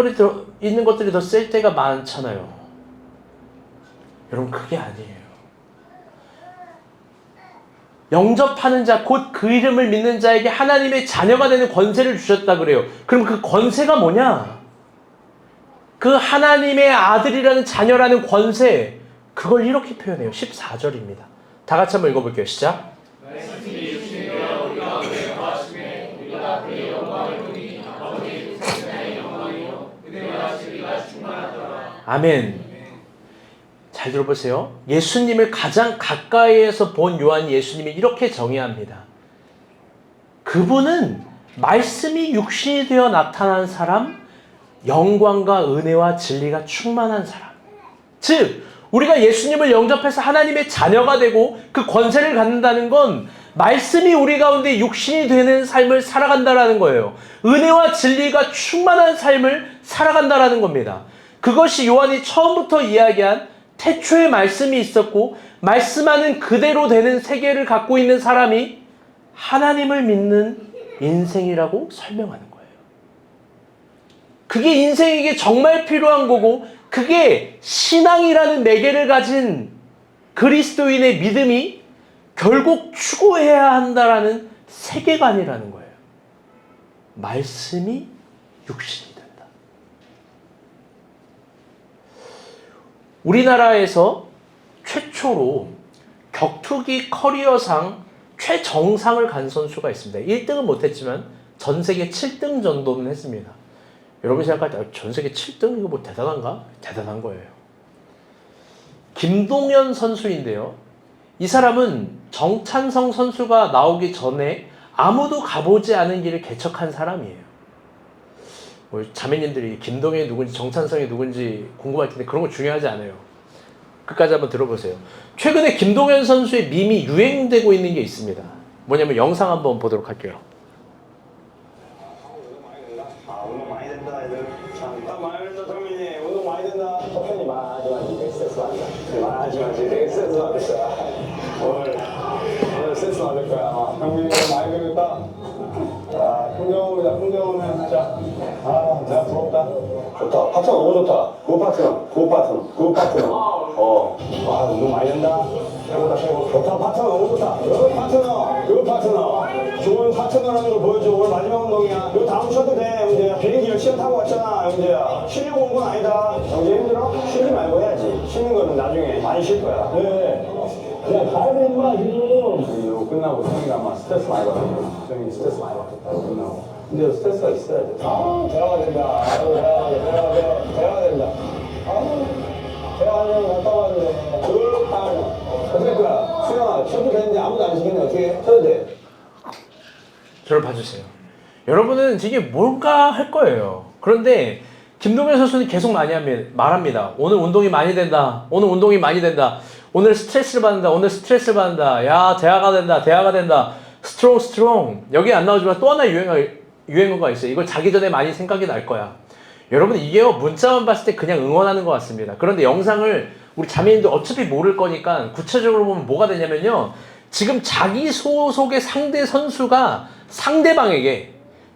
[SPEAKER 1] 것들이 더 쓸 때가 많잖아요. 여러분, 그게 아니에요. 영접하는 자, 곧 그 이름을 믿는 자에게 하나님의 자녀가 되는 권세를 주셨다 그래요. 그럼 그 권세가 뭐냐? 그 하나님의 아들이라는 자녀라는 권세, 그걸 이렇게 표현해요. 14절입니다. 다 같이 한번 읽어볼게요. 시작. 아멘. 잘 들어보세요. 예수님을 가장 가까이에서 본 요한이 예수님이 이렇게 정의합니다. 그분은 말씀이 육신이 되어 나타난 사람, 영광과 은혜와 진리가 충만한 사람. 즉, 우리가 예수님을 영접해서 하나님의 자녀가 되고 그 권세를 갖는다는 건 말씀이 우리 가운데 육신이 되는 삶을 살아간다라는 거예요. 은혜와 진리가 충만한 삶을 살아간다라는 겁니다. 그것이 요한이 처음부터 이야기한 태초에 말씀이 있었고 말씀하는 그대로 되는 세계를 갖고 있는 사람이 하나님을 믿는 인생이라고 설명하는 거예요. 그게 인생에게 정말 필요한 거고 그게 신앙이라는 매개를 가진 그리스도인의 믿음이 결국 추구해야 한다라는 세계관이라는 거예요. 말씀이 육신이 된다. 우리나라에서 최초로 격투기 커리어상 최정상을 간 선수가 있습니다. 1등은 못했지만 전 세계 7등 정도는 했습니다. 여러분이 생각할 때 전 세계 7등 이거 뭐 대단한가? 대단한 거예요. 김동현 선수인데요. 이 사람은 정찬성 선수가 나오기 전에 아무도 가보지 않은 길을 개척한 사람이에요. 자매님들이 김동현이 누군지 정찬성이 누군지 궁금할 텐데 그런 거 중요하지 않아요. 끝까지 한번 들어보세요. 최근에 김동현 선수의 밈이 유행되고 있는 게 있습니다. 뭐냐면 영상 한번 보도록 할게요.
[SPEAKER 3] 운동 많이 된다 애들. 참 많이 된다 정민이. 운동 많이 된다. 형님 마지막에 스트레스 받는다. 마지막에 되게 스트레스 받았어. 오늘 스트레스 받을 거야. 형민이 많이 되겠다. 풍경호입니다. 풍경호는 진짜 내가 부럽다. 좋다. 파트너 너무 좋다. 그 파트너. 운동 많이 된다. 최고다 최고. 좋다. 파트너 너무 좋다. 그 파트너. 좋은 파트너라는 걸 보여줘. 오늘 마지막 운동이야. 너 다음 쉬어도 돼, 영재야. 비행기 열심히 타고 왔잖아, 영재야. 쉬려고 온 건 아니다. 영재 힘들어? 쉬지 말고 해야지. 쉬는 거는 나중에 많이 쉴 거야. 네. 야, 가야 돼, 임마, 지금. 이거 끝나고 형이가 아마 스트레스 많이 받았거든. 형이 스트레스 많이 받았다, 끝나고. 근데 스트레스가 있어야 돼. 대화가 된다. 대화가 된다. 대화하려고 갔다 왔는데. 어떻게 할 거야? 수영아, 쉬어도 되는데 아무도 안 시키는데 어떻게 해? 쉬어도 돼.
[SPEAKER 1] 저를 봐주세요. 여러분은 이게 뭔가 할 거예요. 그런데 김동현 선수는 계속 말합니다. 오늘 운동이 많이 된다. 오늘 운동이 많이 된다. 오늘 스트레스를 받는다. 오늘 스트레스를 받는다. 야, 대화가 된다. 스트롱. 여기 안 나오지만 또 하나 유행어가 있어요. 이걸 자기 전에 많이 생각이 날 거야. 여러분, 이게요, 문자만 봤을 때 그냥 응원하는 것 같습니다. 그런데 영상을 우리 자매님들 어차피 모를 거니까 구체적으로 보면 뭐가 되냐면요. 지금 자기 소속의 상대 선수가 상대방에게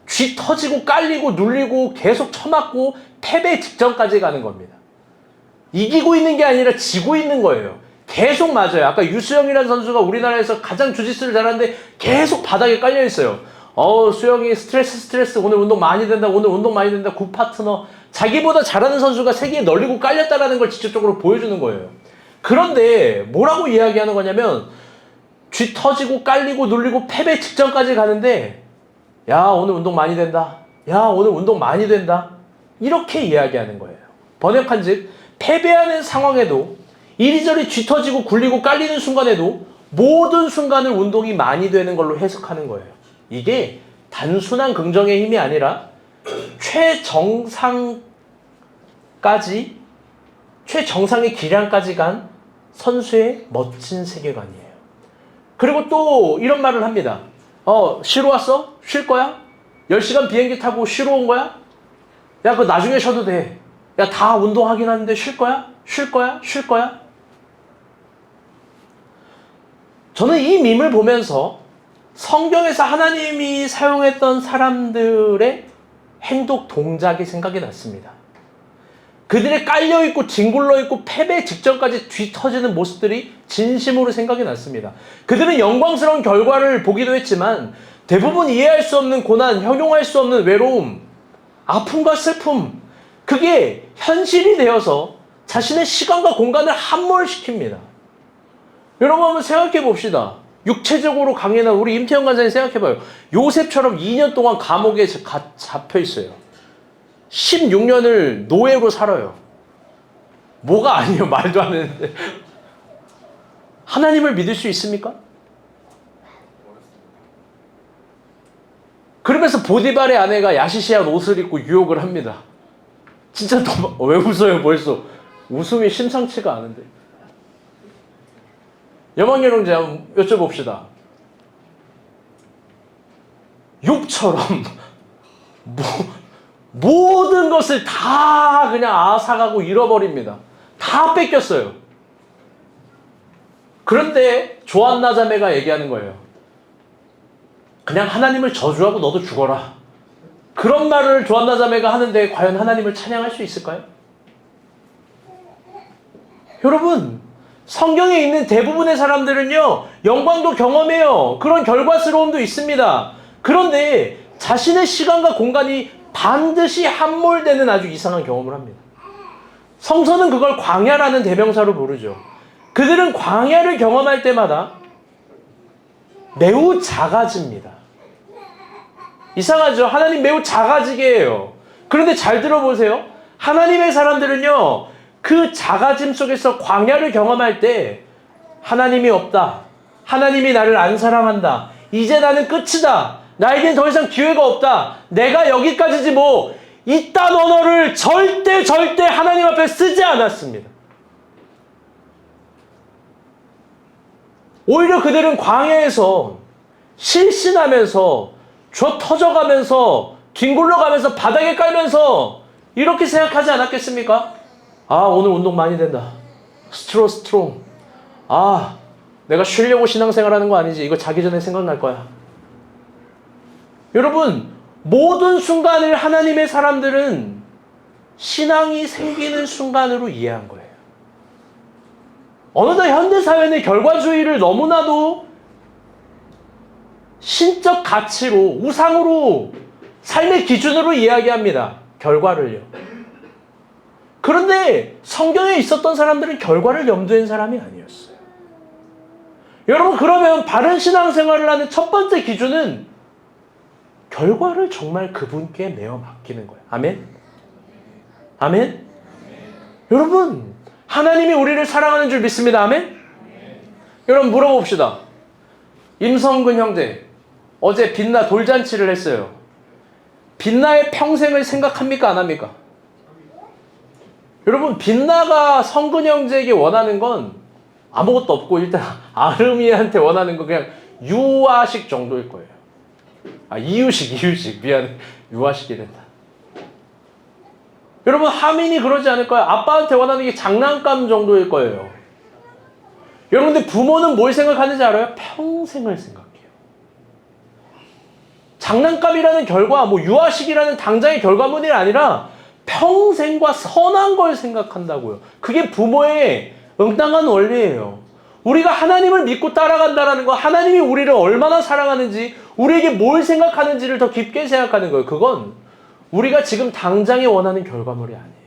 [SPEAKER 1] 쥐 터지고 깔리고 눌리고 계속 쳐맞고 패배 직전까지 가는 겁니다. 이기고 있는 게 아니라 지고 있는 거예요. 계속 맞아요. 아까 유수영이라는 선수가 우리나라에서 가장 주짓수를 잘하는데 계속 바닥에 깔려 있어요. 수영이 스트레스 오늘 운동 많이 된다 굿 파트너. 자기보다 잘하는 선수가 세계에 널리고 깔렸다라는 걸 직접적으로 보여주는 거예요. 그런데 뭐라고 이야기하는 거냐면 쥐 터지고 깔리고 눌리고 패배 직전까지 가는데 야 오늘 운동 많이 된다. 야 오늘 운동 많이 된다. 이렇게 이야기하는 거예요. 번역한즉 패배하는 상황에도 이리저리 쥐 터지고 굴리고 깔리는 순간에도 모든 순간을 운동이 많이 되는 걸로 해석하는 거예요. 이게 단순한 긍정의 힘이 아니라 최정상의 기량까지 간 선수의 멋진 세계관이에요. 그리고 또 이런 말을 합니다. 쉬러 왔어? 쉴 거야? 10시간 비행기 타고 쉬러 온 거야? 야, 그거 나중에 쉬어도 돼. 야, 다 운동하긴 하는데 쉴 거야? 쉴 거야? 쉴 거야? 저는 이 밈을 보면서 성경에서 하나님이 사용했던 사람들의 행동, 동작이 생각이 났습니다. 그들의 깔려있고 뒹굴러있고 패배 직전까지 뒤터지는 모습들이 진심으로 생각이 났습니다. 그들은 영광스러운 결과를 보기도 했지만 대부분 이해할 수 없는 고난, 형용할 수 없는 외로움, 아픔과 슬픔, 그게 현실이 되어서 자신의 시간과 공간을 함몰시킵니다. 여러분 한번 생각해 봅시다. 육체적으로 강인한 우리 임태형 간사님 생각해봐요. 요셉처럼 2년 동안 감옥에 잡혀 있어요. 16년을 노예로 살아요. 뭐가 아니에요. 말도 안 되는데. 하나님을 믿을 수 있습니까? 그러면서 보디발의 아내가 야시시한 옷을 입고 유혹을 합니다. 진짜 왜 웃어요 벌써. 웃음이 심상치가 않은데. 여망열 형제 한번 여쭤봅시다. 욕처럼 모든 것을 다 그냥 앗아가고 잃어버립니다. 다 뺏겼어요. 그런데 조한나 자매가 얘기하는 거예요. 그냥 하나님을 저주하고 너도 죽어라. 그런 말을 조한나 자매가 하는데 과연 하나님을 찬양할 수 있을까요? 여러분, 성경에 있는 대부분의 사람들은요, 영광도 경험해요. 그런 결과스러움도 있습니다. 그런데 자신의 시간과 공간이 반드시 함몰되는 아주 이상한 경험을 합니다. 성서는 그걸 광야라는 대명사로 부르죠. 그들은 광야를 경험할 때마다 매우 작아집니다. 이상하죠? 하나님 매우 작아지게 해요. 그런데 잘 들어보세요. 하나님의 사람들은요, 그 작아짐 속에서 광야를 경험할 때 하나님이 없다. 하나님이 나를 안 사랑한다. 이제 나는 끝이다. 나에겐 더 이상 기회가 없다. 내가 여기까지지 뭐. 이딴 언어를 절대 하나님 앞에 쓰지 않았습니다. 오히려 그들은 광야에서 실신하면서 쥐어 터져가면서 뒹굴러가면서 바닥에 깔면서 이렇게 생각하지 않았겠습니까? 오늘 운동 많이 된다. 스트롱. 내가 쉬려고 신앙생활하는 거 아니지. 이거 자기 전에 생각날 거야. 여러분, 모든 순간을 하나님의 사람들은 신앙이 생기는 순간으로 이해한 거예요. 어느덧 현대사회는 결과주의를 너무나도 신적 가치로, 우상으로, 삶의 기준으로 이야기합니다. 결과를요. 그런데 성경에 있었던 사람들은 결과를 염두에 한 사람이 아니었어요. 여러분, 그러면 바른 신앙생활을 하는 첫 번째 기준은 결과를 정말 그분께 내어 맡기는 거예요. 아멘? 아멘? 여러분, 하나님이 우리를 사랑하는 줄 믿습니다. 아멘? 여러분, 물어봅시다. 임성근 형제, 어제 빛나 돌잔치를 했어요. 빛나의 평생을 생각합니까? 안 합니까? 여러분, 빛나가 성근 형제에게 원하는 건 아무것도 없고 일단 아름이한테 원하는 건 그냥 유아식 정도일 거예요. 이유식 미안해. 유아식이 된다. 여러분, 하민이 그러지 않을 거예요. 아빠한테 원하는 게 장난감 정도일 거예요. 여러분, 근데 부모는 뭘 생각하는지 알아요? 평생을 생각해요. 장난감이라는 결과, 유아식이라는 당장의 결과물이 아니라 평생과 선한 걸 생각한다고요. 그게 부모의 응당한 원리예요. 우리가 하나님을 믿고 따라간다는 거, 하나님이 우리를 얼마나 사랑하는지, 우리에게 뭘 생각하는지를 더 깊게 생각하는 거예요. 그건 우리가 지금 당장에 원하는 결과물이 아니에요.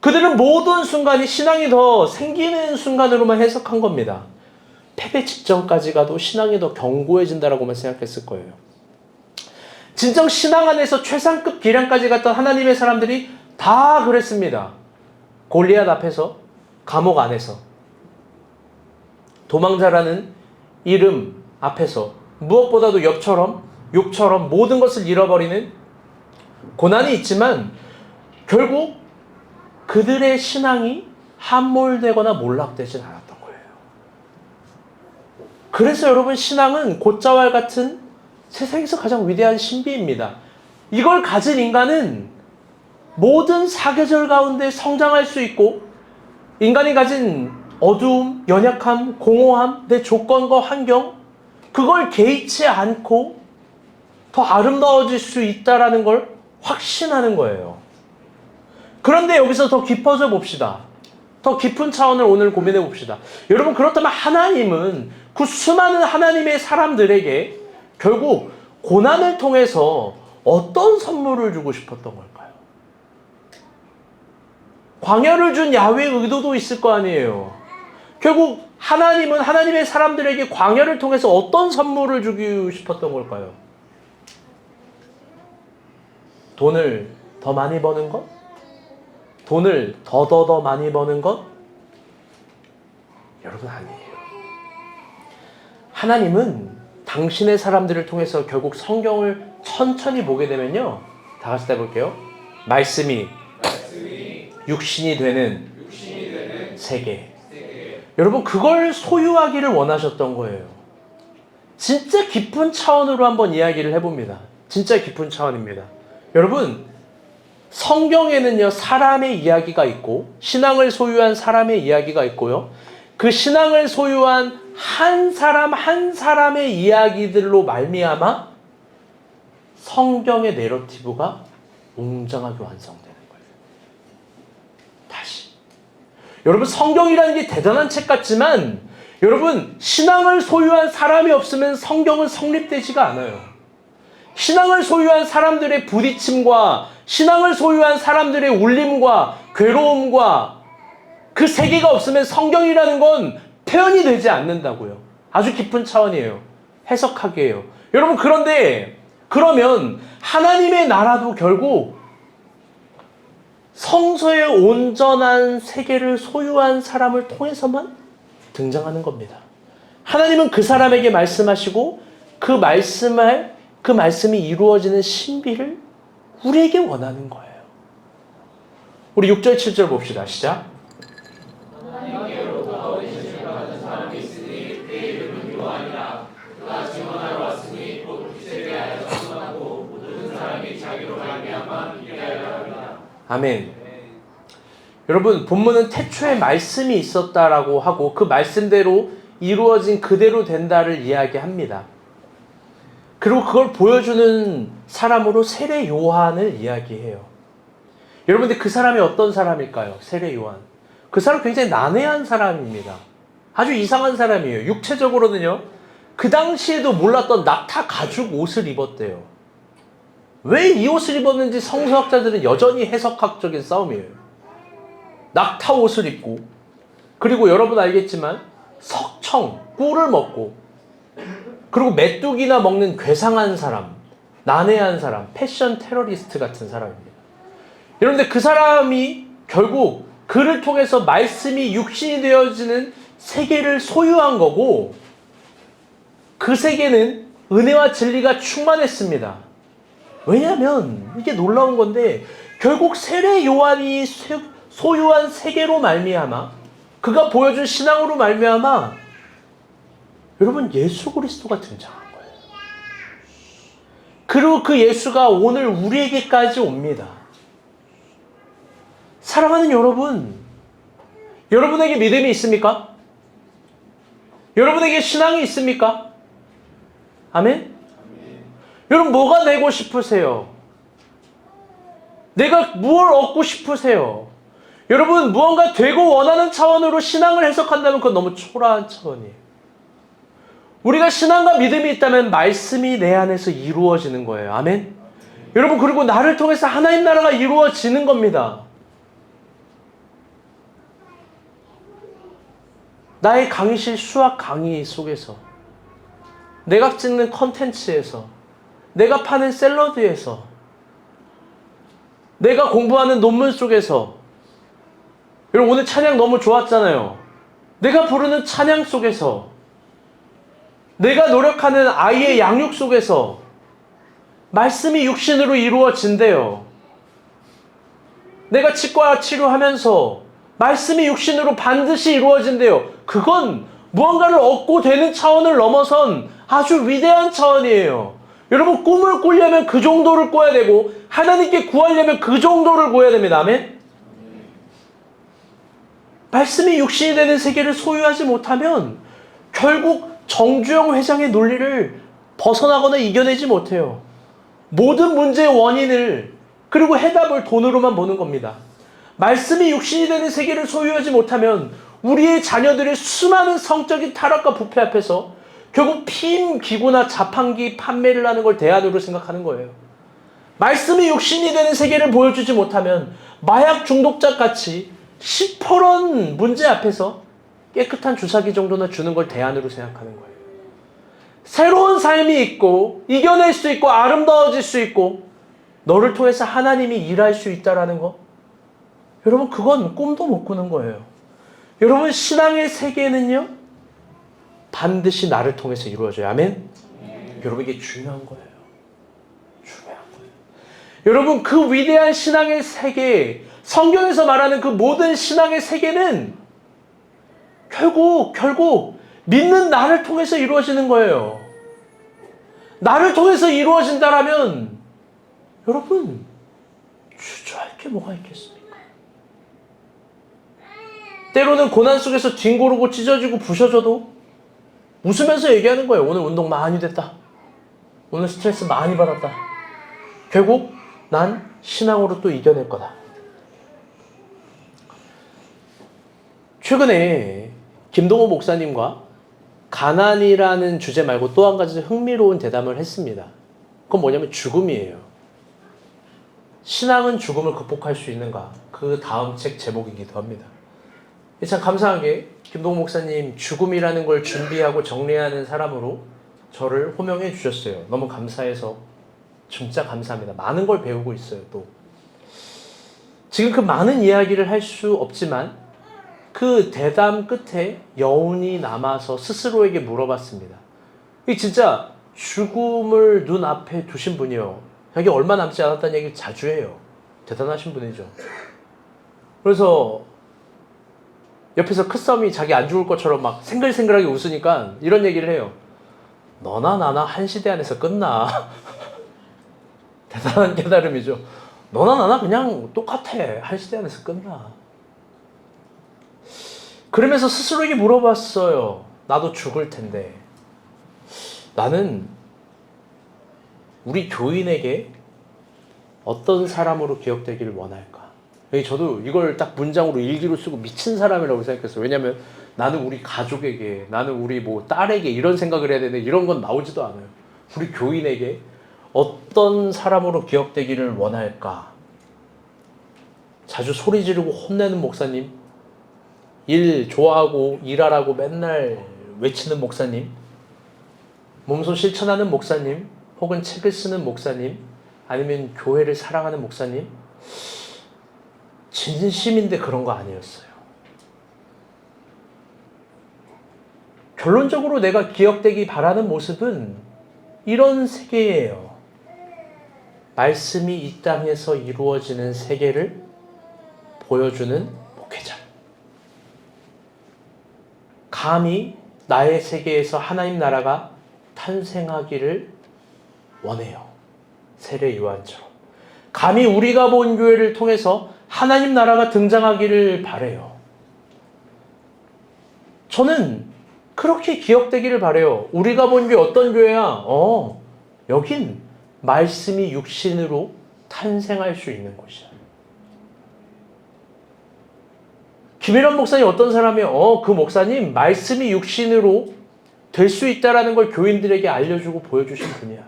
[SPEAKER 1] 그들은 모든 순간이 신앙이 더 생기는 순간으로만 해석한 겁니다. 패배 직전까지 가도 신앙이 더 견고해진다라고만 생각했을 거예요. 진정 신앙 안에서 최상급 기량까지 갔던 하나님의 사람들이 다 그랬습니다. 골리앗 앞에서, 감옥 안에서, 도망자라는 이름 앞에서, 무엇보다도 욕처럼 모든 것을 잃어버리는 고난이 있지만 결국 그들의 신앙이 함몰되거나 몰락되진 않았던 거예요. 그래서 여러분, 신앙은 곧자와 같은 세상에서 가장 위대한 신비입니다. 이걸 가진 인간은 모든 사계절 가운데 성장할 수 있고, 인간이 가진 어두움, 연약함, 공허함, 내 조건과 환경, 그걸 개의치 않고 더 아름다워질 수 있다는 걸 확신하는 거예요. 그런데 여기서 더 깊어져 봅시다. 더 깊은 차원을 오늘 고민해 봅시다. 여러분, 그렇다면 하나님은 그 수많은 하나님의 사람들에게 결국 고난을 통해서 어떤 선물을 주고 싶었던 걸까요? 광야를 준 야훼의 의도도 있을 거 아니에요. 결국 하나님은 하나님의 사람들에게 광야를 통해서 어떤 선물을 주고 싶었던 걸까요? 돈을 더 많이 버는 것? 돈을 더 많이 버는 것? 여러분, 아니에요. 하나님은 당신의 사람들을 통해서 결국 성경을 천천히 보게 되면요, 다 같이 해볼게요. 말씀이 육신이 되는 세계. 여러분, 그걸 소유하기를 원하셨던 거예요. 진짜 깊은 차원으로 한번 이야기를 해봅니다. 진짜 깊은 차원입니다. 여러분, 성경에는요, 사람의 이야기가 있고, 신앙을 소유한 사람의 이야기가 있고요, 그 신앙을 소유한 한 사람 한 사람의 이야기들로 말미암아 성경의 내러티브가 웅장하게 완성되는 거예요. 다시, 여러분, 성경이라는 게 대단한 책 같지만 여러분, 신앙을 소유한 사람이 없으면 성경은 성립되지가 않아요. 신앙을 소유한 사람들의 부딪힘과 신앙을 소유한 사람들의 울림과 괴로움과 그 세계가 없으면 성경이라는 건 표현이 되지 않는다고요. 아주 깊은 차원이에요. 해석하기에요. 여러분, 그런데 그러면 하나님의 나라도 결국 성서의 온전한 세계를 소유한 사람을 통해서만 등장하는 겁니다. 하나님은 그 사람에게 말씀하시고 그 말씀이 이루어지는 신비를 우리에게 원하는 거예요. 우리 6절 7절 봅시다. 시작. 아멘. 여러분, 본문은 태초에 말씀이 있었다라고 하고 그 말씀대로 이루어진 그대로 된다를 이야기합니다. 그리고 그걸 보여주는 사람으로 세례 요한을 이야기해요. 여러분들, 그 사람이 어떤 사람일까요? 세례 요한. 그 사람 굉장히 난해한 사람입니다. 아주 이상한 사람이에요. 육체적으로는요, 그 당시에도 몰랐던 낙타 가죽 옷을 입었대요. 왜 이 옷을 입었는지 성서학자들은 여전히 해석학적인 싸움이에요. 낙타 옷을 입고, 그리고 여러분 알겠지만 석청, 꿀을 먹고, 그리고 메뚜기나 먹는 괴상한 사람, 난해한 사람, 패션 테러리스트 같은 사람입니다. 여러분들, 그 사람이 결국 그를 통해서 말씀이 육신이 되어지는 세계를 소유한 거고, 그 세계는 은혜와 진리가 충만했습니다. 왜냐하면 이게 놀라운 건데, 결국 세례 요한이 소유한 세계로 말미암아, 그가 보여준 신앙으로 말미암아 여러분, 예수 그리스도가 등장한 거예요. 그리고 그 예수가 오늘 우리에게까지 옵니다. 사랑하는 여러분, 여러분에게 믿음이 있습니까? 여러분에게 신앙이 있습니까? 아멘? 여러분 뭐가 되고 싶으세요? 내가 무엇을 얻고 싶으세요? 여러분 무언가 되고 원하는 차원으로 신앙을 해석한다면 그건 너무 초라한 차원이에요. 우리가 신앙과 믿음이 있다면 말씀이 내 안에서 이루어지는 거예요. 아멘? 여러분 그리고 나를 통해서 하나님 나라가 이루어지는 겁니다. 나의 강의실 수학 강의 속에서, 내가 찍는 컨텐츠에서, 내가 파는 샐러드에서, 내가 공부하는 논문 속에서, 여러분 오늘 찬양 너무 좋았잖아요. 내가 부르는 찬양 속에서, 내가 노력하는 아이의 양육 속에서 말씀이 육신으로 이루어진대요. 내가 치과 치료하면서 말씀이 육신으로 반드시 이루어진대요. 그건 무언가를 얻고 되는 차원을 넘어선 아주 위대한 차원이에요. 여러분 꿈을 꾸려면 그 정도를 꿔야 되고 하나님께 구하려면 그 정도를 구해야 됩니다. 아멘? 말씀이 육신이 되는 세계를 소유하지 못하면 결국 정주영 회장의 논리를 벗어나거나 이겨내지 못해요. 모든 문제의 원인을 그리고 해답을 돈으로만 보는 겁니다. 말씀이 육신이 되는 세계를 소유하지 못하면 우리의 자녀들의 수많은 성적인 타락과 부패 앞에서 결국 피임 기구나 자판기 판매를 하는 걸 대안으로 생각하는 거예요. 말씀이 육신이 되는 세계를 보여주지 못하면 마약 중독자 같이 시퍼런 문제 앞에서 깨끗한 주사기 정도나 주는 걸 대안으로 생각하는 거예요. 새로운 삶이 있고 이겨낼 수 있고 아름다워질 수 있고 너를 통해서 하나님이 일할 수 있다라는 거, 여러분 그건 꿈도 못 꾸는 거예요. 여러분 신앙의 세계는요 반드시 나를 통해서 이루어져요. 아멘? 여러분 이게 중요한 거예요. 중요한 거예요. 여러분 그 위대한 신앙의 세계, 성경에서 말하는 그 모든 신앙의 세계는 결국 믿는 나를 통해서 이루어지는 거예요. 나를 통해서 이루어진다라면 여러분 주저할 게 뭐가 있겠습니까? 때로는 고난 속에서 뒹구르고 찢어지고 부셔져도 웃으면서 얘기하는 거예요. 오늘 운동 많이 됐다. 오늘 스트레스 많이 받았다. 결국 난 신앙으로 또 이겨낼 거다. 최근에 김동호 목사님과 가난이라는 주제 말고 또 한 가지 흥미로운 대담을 했습니다. 그건 뭐냐면 죽음이에요. 신앙은 죽음을 극복할 수 있는가? 그 다음 책 제목이기도 합니다. 참 감사한 게 김동호 목사님 죽음이라는 걸 준비하고 정리하는 사람으로 저를 호명해 주셨어요. 너무 감사해서 진짜 감사합니다. 많은 걸 배우고 있어요. 또 지금 그 많은 이야기를 할 수 없지만 그 대담 끝에 여운이 남아서 스스로에게 물어봤습니다. 이 진짜 죽음을 눈앞에 두신 분이요. 자기 얼마 남지 않았다는 얘기를 자주 해요. 대단하신 분이죠. 그래서 옆에서 크썸이 자기 안 죽을 것처럼 막 생글생글하게 웃으니까 이런 얘기를 해요. 너나 나나 한 시대 안에서 끝나. 대단한 깨달음이죠. 너나 나나 그냥 똑같아. 한 시대 안에서 끝나. 그러면서 스스로에게 물어봤어요. 나도 죽을 텐데 나는 우리 교인에게 어떤 사람으로 기억되기를 원할까? 저도 이걸 딱 문장으로 일기로 쓰고 미친 사람이라고 생각했어요. 왜냐하면 나는 우리 가족에게, 나는 우리 뭐 딸에게 이런 생각을 해야 되는데 이런 건 나오지도 않아요. 우리 교인에게 어떤 사람으로 기억되기를 원할까? 자주 소리 지르고 혼내는 목사님, 일 좋아하고 일하라고 맨날 외치는 목사님, 몸소 실천하는 목사님, 혹은 책을 쓰는 목사님, 아니면 교회를 사랑하는 목사님, 진심인데 그런 거 아니었어요. 결론적으로 내가 기억되기 바라는 모습은 이런 세계예요. 말씀이 이 땅에서 이루어지는 세계를 보여주는 목회자. 감히 나의 세계에서 하나님 나라가 탄생하기를 원해요. 세례 요한처럼. 감히 우리가 본 교회를 통해서 하나님 나라가 등장하기를 바라요. 저는 그렇게 기억되기를 바라요. 우리가 본 교회 어떤 교회야? 여긴 말씀이 육신으로 탄생할 수 있는 곳이야. 김일환 목사님 어떤 사람이에요? 그 목사님 말씀이 육신으로 될 수 있다라는 걸 교인들에게 알려주고 보여주신 분이야.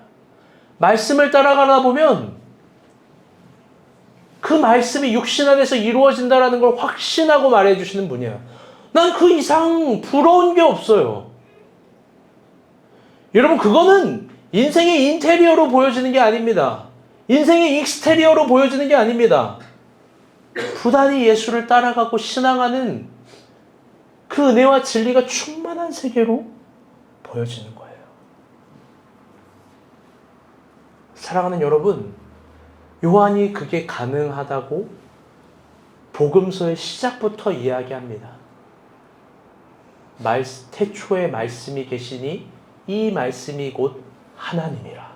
[SPEAKER 1] 말씀을 따라가다 보면 그 말씀이 육신 안에서 이루어진다라는 걸 확신하고 말해주시는 분이야. 난 그 이상 부러운 게 없어요. 여러분, 그거는 인생의 인테리어로 보여지는 게 아닙니다. 인생의 익스테리어로 보여지는 게 아닙니다. 부단히 예수를 따라가고 신앙하는 그 은혜와 진리가 충만한 세계로 보여지는 거예요. 사랑하는 여러분, 요한이 그게 가능하다고 복음서의 시작부터 이야기합니다. 태초에 말씀이 계시니 이 말씀이 곧 하나님이라.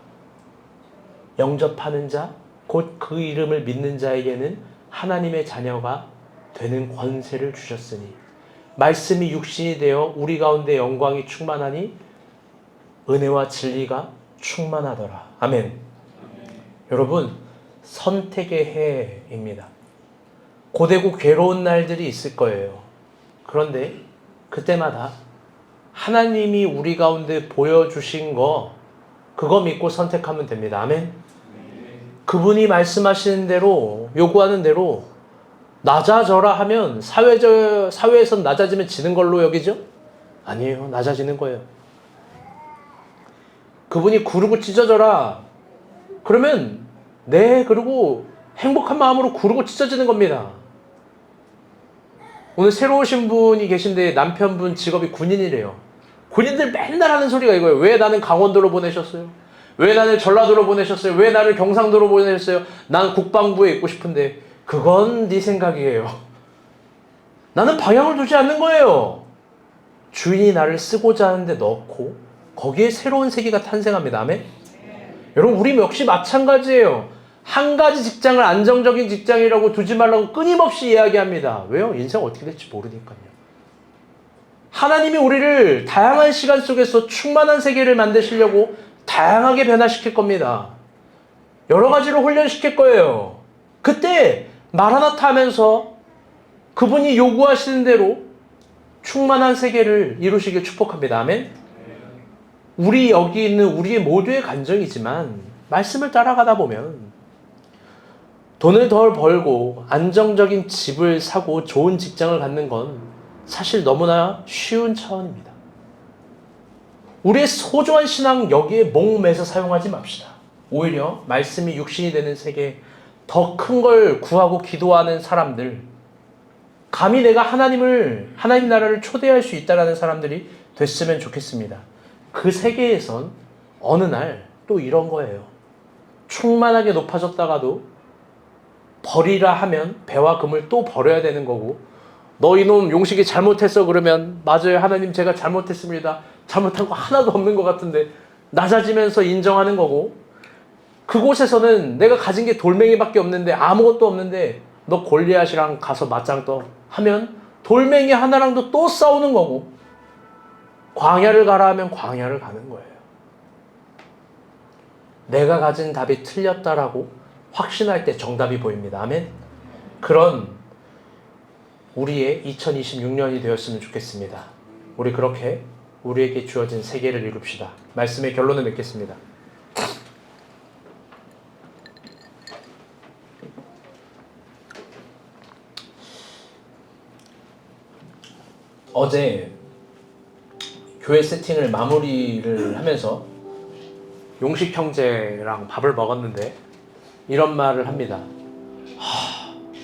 [SPEAKER 1] 영접하는 자, 곧 그 이름을 믿는 자에게는 하나님의 자녀가 되는 권세를 주셨으니 말씀이 육신이 되어 우리 가운데 영광이 충만하니 은혜와 진리가 충만하더라. 아멘. 여러분, 선택의 해입니다. 고되고 괴로운 날들이 있을 거예요. 그런데 그때마다 하나님이 우리 가운데 보여주신 그거 믿고 선택하면 됩니다. 아멘. 그분이 말씀하시는 대로, 요구하는 대로 낮아져라 하면 사회에선 낮아지면 지는 걸로 여기죠? 아니에요. 낮아지는 거예요. 그분이 구르고 찢어져라 그러면 그리고 행복한 마음으로 구르고 찢어지는 겁니다. 오늘 새로 오신 분이 계신데 남편분 직업이 군인이래요. 군인들 맨날 하는 소리가 이거예요. 왜 나는 강원도로 보내셨어요? 왜 나를 전라도로 보내셨어요? 왜 나를 경상도로 보내셨어요? 난 국방부에 있고 싶은데. 그건 네 생각이에요. 나는 방향을 두지 않는 거예요. 주인이 나를 쓰고자 하는데 넣고 거기에 새로운 세계가 탄생합니다. 아멘? 여러분, 우리 역시 마찬가지예요. 한 가지 직장을 안정적인 직장이라고 두지 말라고 끊임없이 이야기합니다. 왜요? 인생 어떻게 될지 모르니까요. 하나님이 우리를 다양한 시간 속에서 충만한 세계를 만드시려고 다양하게 변화시킬 겁니다. 여러 가지로 훈련시킬 거예요. 그때 마라나타 하면서 그분이 요구하시는 대로 충만한 세계를 이루시길 축복합니다. 아멘? 우리 여기 있는 우리의 모두의 간증이지만 말씀을 따라가다 보면 돈을 덜 벌고 안정적인 집을 사고 좋은 직장을 갖는 건 사실 너무나 쉬운 차원입니다. 우리의 소중한 신앙 여기에 목매서 사용하지 맙시다. 오히려 말씀이 육신이 되는 세계, 더 큰 걸 구하고 기도하는 사람들, 감히 내가 하나님 나라를 초대할 수 있다는 사람들이 됐으면 좋겠습니다. 그 세계에선 어느 날 또 이런 거예요. 충만하게 높아졌다가도 버리라 하면 배와 금을 또 버려야 되는 거고, 너 이놈 용식이 잘못했어 그러면 맞아요, 하나님 제가 잘못했습니다. 잘못한 거 하나도 없는 것 같은데 낮아지면서 인정하는 거고, 그곳에서는 내가 가진 게 돌멩이밖에 없는데 아무것도 없는데 너 골리앗이랑 가서 맞짱 떠 하면 돌멩이 하나랑도 또 싸우는 거고, 광야를 가라 하면 광야를 가는 거예요. 내가 가진 답이 틀렸다라고 확신할 때 정답이 보입니다. 아멘. 그런 우리의 2026년이 되었으면 좋겠습니다. 우리 그렇게 우리에게 주어진 세계를 이룹시다. 말씀의 결론을 맺겠습니다. 어제 교회 세팅을 마무리를 하면서 용식 형제랑 밥을 먹었는데 이런 말을 합니다.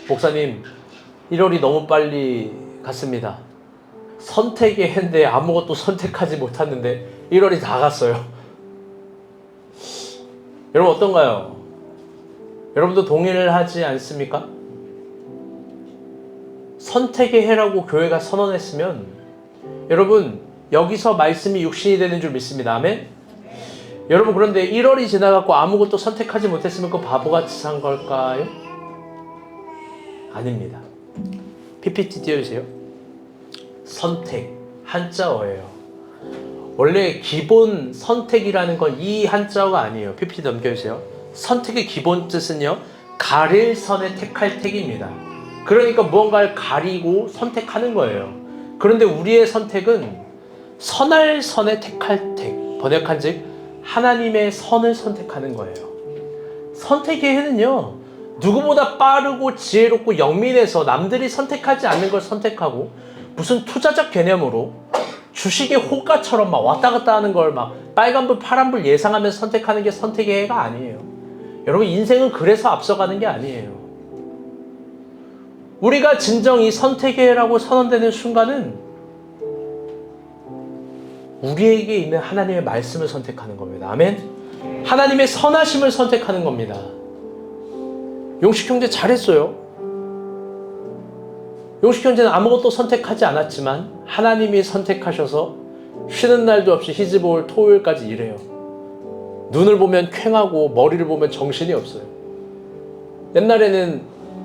[SPEAKER 1] 목사님, 1월이 너무 빨리 갔습니다. 선택의 해인데 아무것도 선택하지 못했는데 1월이 다 갔어요. 여러분 어떤가요? 여러분도 동의를 하지 않습니까? 선택의 해라고 교회가 선언했으면 여러분 여기서 말씀이 육신이 되는 줄 믿습니다. 아멘? 여러분, 그런데 1월이 지나갔고 아무것도 선택하지 못했으면 그 바보같이 산 걸까요? 아닙니다. PPT 띄워주세요. 선택, 한자어예요. 원래 기본 선택이라는 건 이 한자어가 아니에요. PPT 넘겨주세요. 선택의 기본 뜻은요, 가릴 선에 택할 택입니다. 그러니까 무언가를 가리고 선택하는 거예요. 그런데 우리의 선택은 선할 선에 택할 택, 번역한 즉 하나님의 선을 선택하는 거예요. 선택의 해는요, 누구보다 빠르고 지혜롭고 영민해서 남들이 선택하지 않는 걸 선택하고, 무슨 투자적 개념으로 주식의 호가처럼 막 왔다 갔다 하는 걸 막 빨간불 파란불 예상하면서 선택하는 게 선택의 해가 아니에요. 여러분, 인생은 그래서 앞서가는 게 아니에요. 우리가 진정 이 선택의 해라고 선언되는 순간은 우리에게 있는 하나님의 말씀을 선택하는 겁니다. 아멘. 하나님의 선하심을 선택하는 겁니다. 용식 형제 잘했어요. 용식 형제는 아무것도 선택하지 않았지만 하나님이 선택하셔서 쉬는 날도 없이 히즈볼 토요일까지 일해요. 눈을 보면 퀭하고 머리를 보면 정신이 없어요. 옛날에는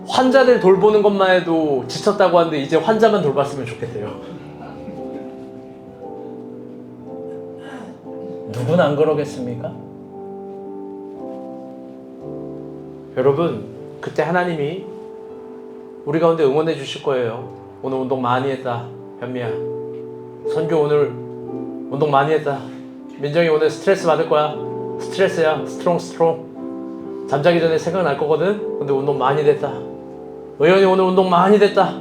[SPEAKER 1] 환자들 돌보는 것만 해도 지쳤다고 하는데 이제 환자만 돌봤으면 좋겠대요. 누구는 안 그러겠습니까? 여러분, 그때 하나님이 우리 가운데 응원해 주실 거예요. 오늘 운동 많이 했다, 현미야. 선교 오늘 운동 많이 했다. 민정이 오늘 스트레스 받을 거야. 스트레스야. 스트롱. 잠자기 전에 생각날 거거든. 근데 운동 많이 됐다. 의원이 오늘 운동 많이 됐다.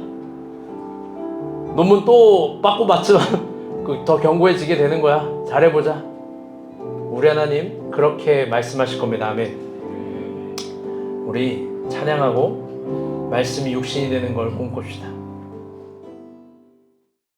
[SPEAKER 1] 논문 또 빠꾸 맞지만 더 견고해지게 되는 거야. 잘해보자. 우리 하나님 그렇게 말씀하실 겁니다. 아멘. 우리 찬양하고 말씀이 육신이 되는 걸 꿈꿉시다.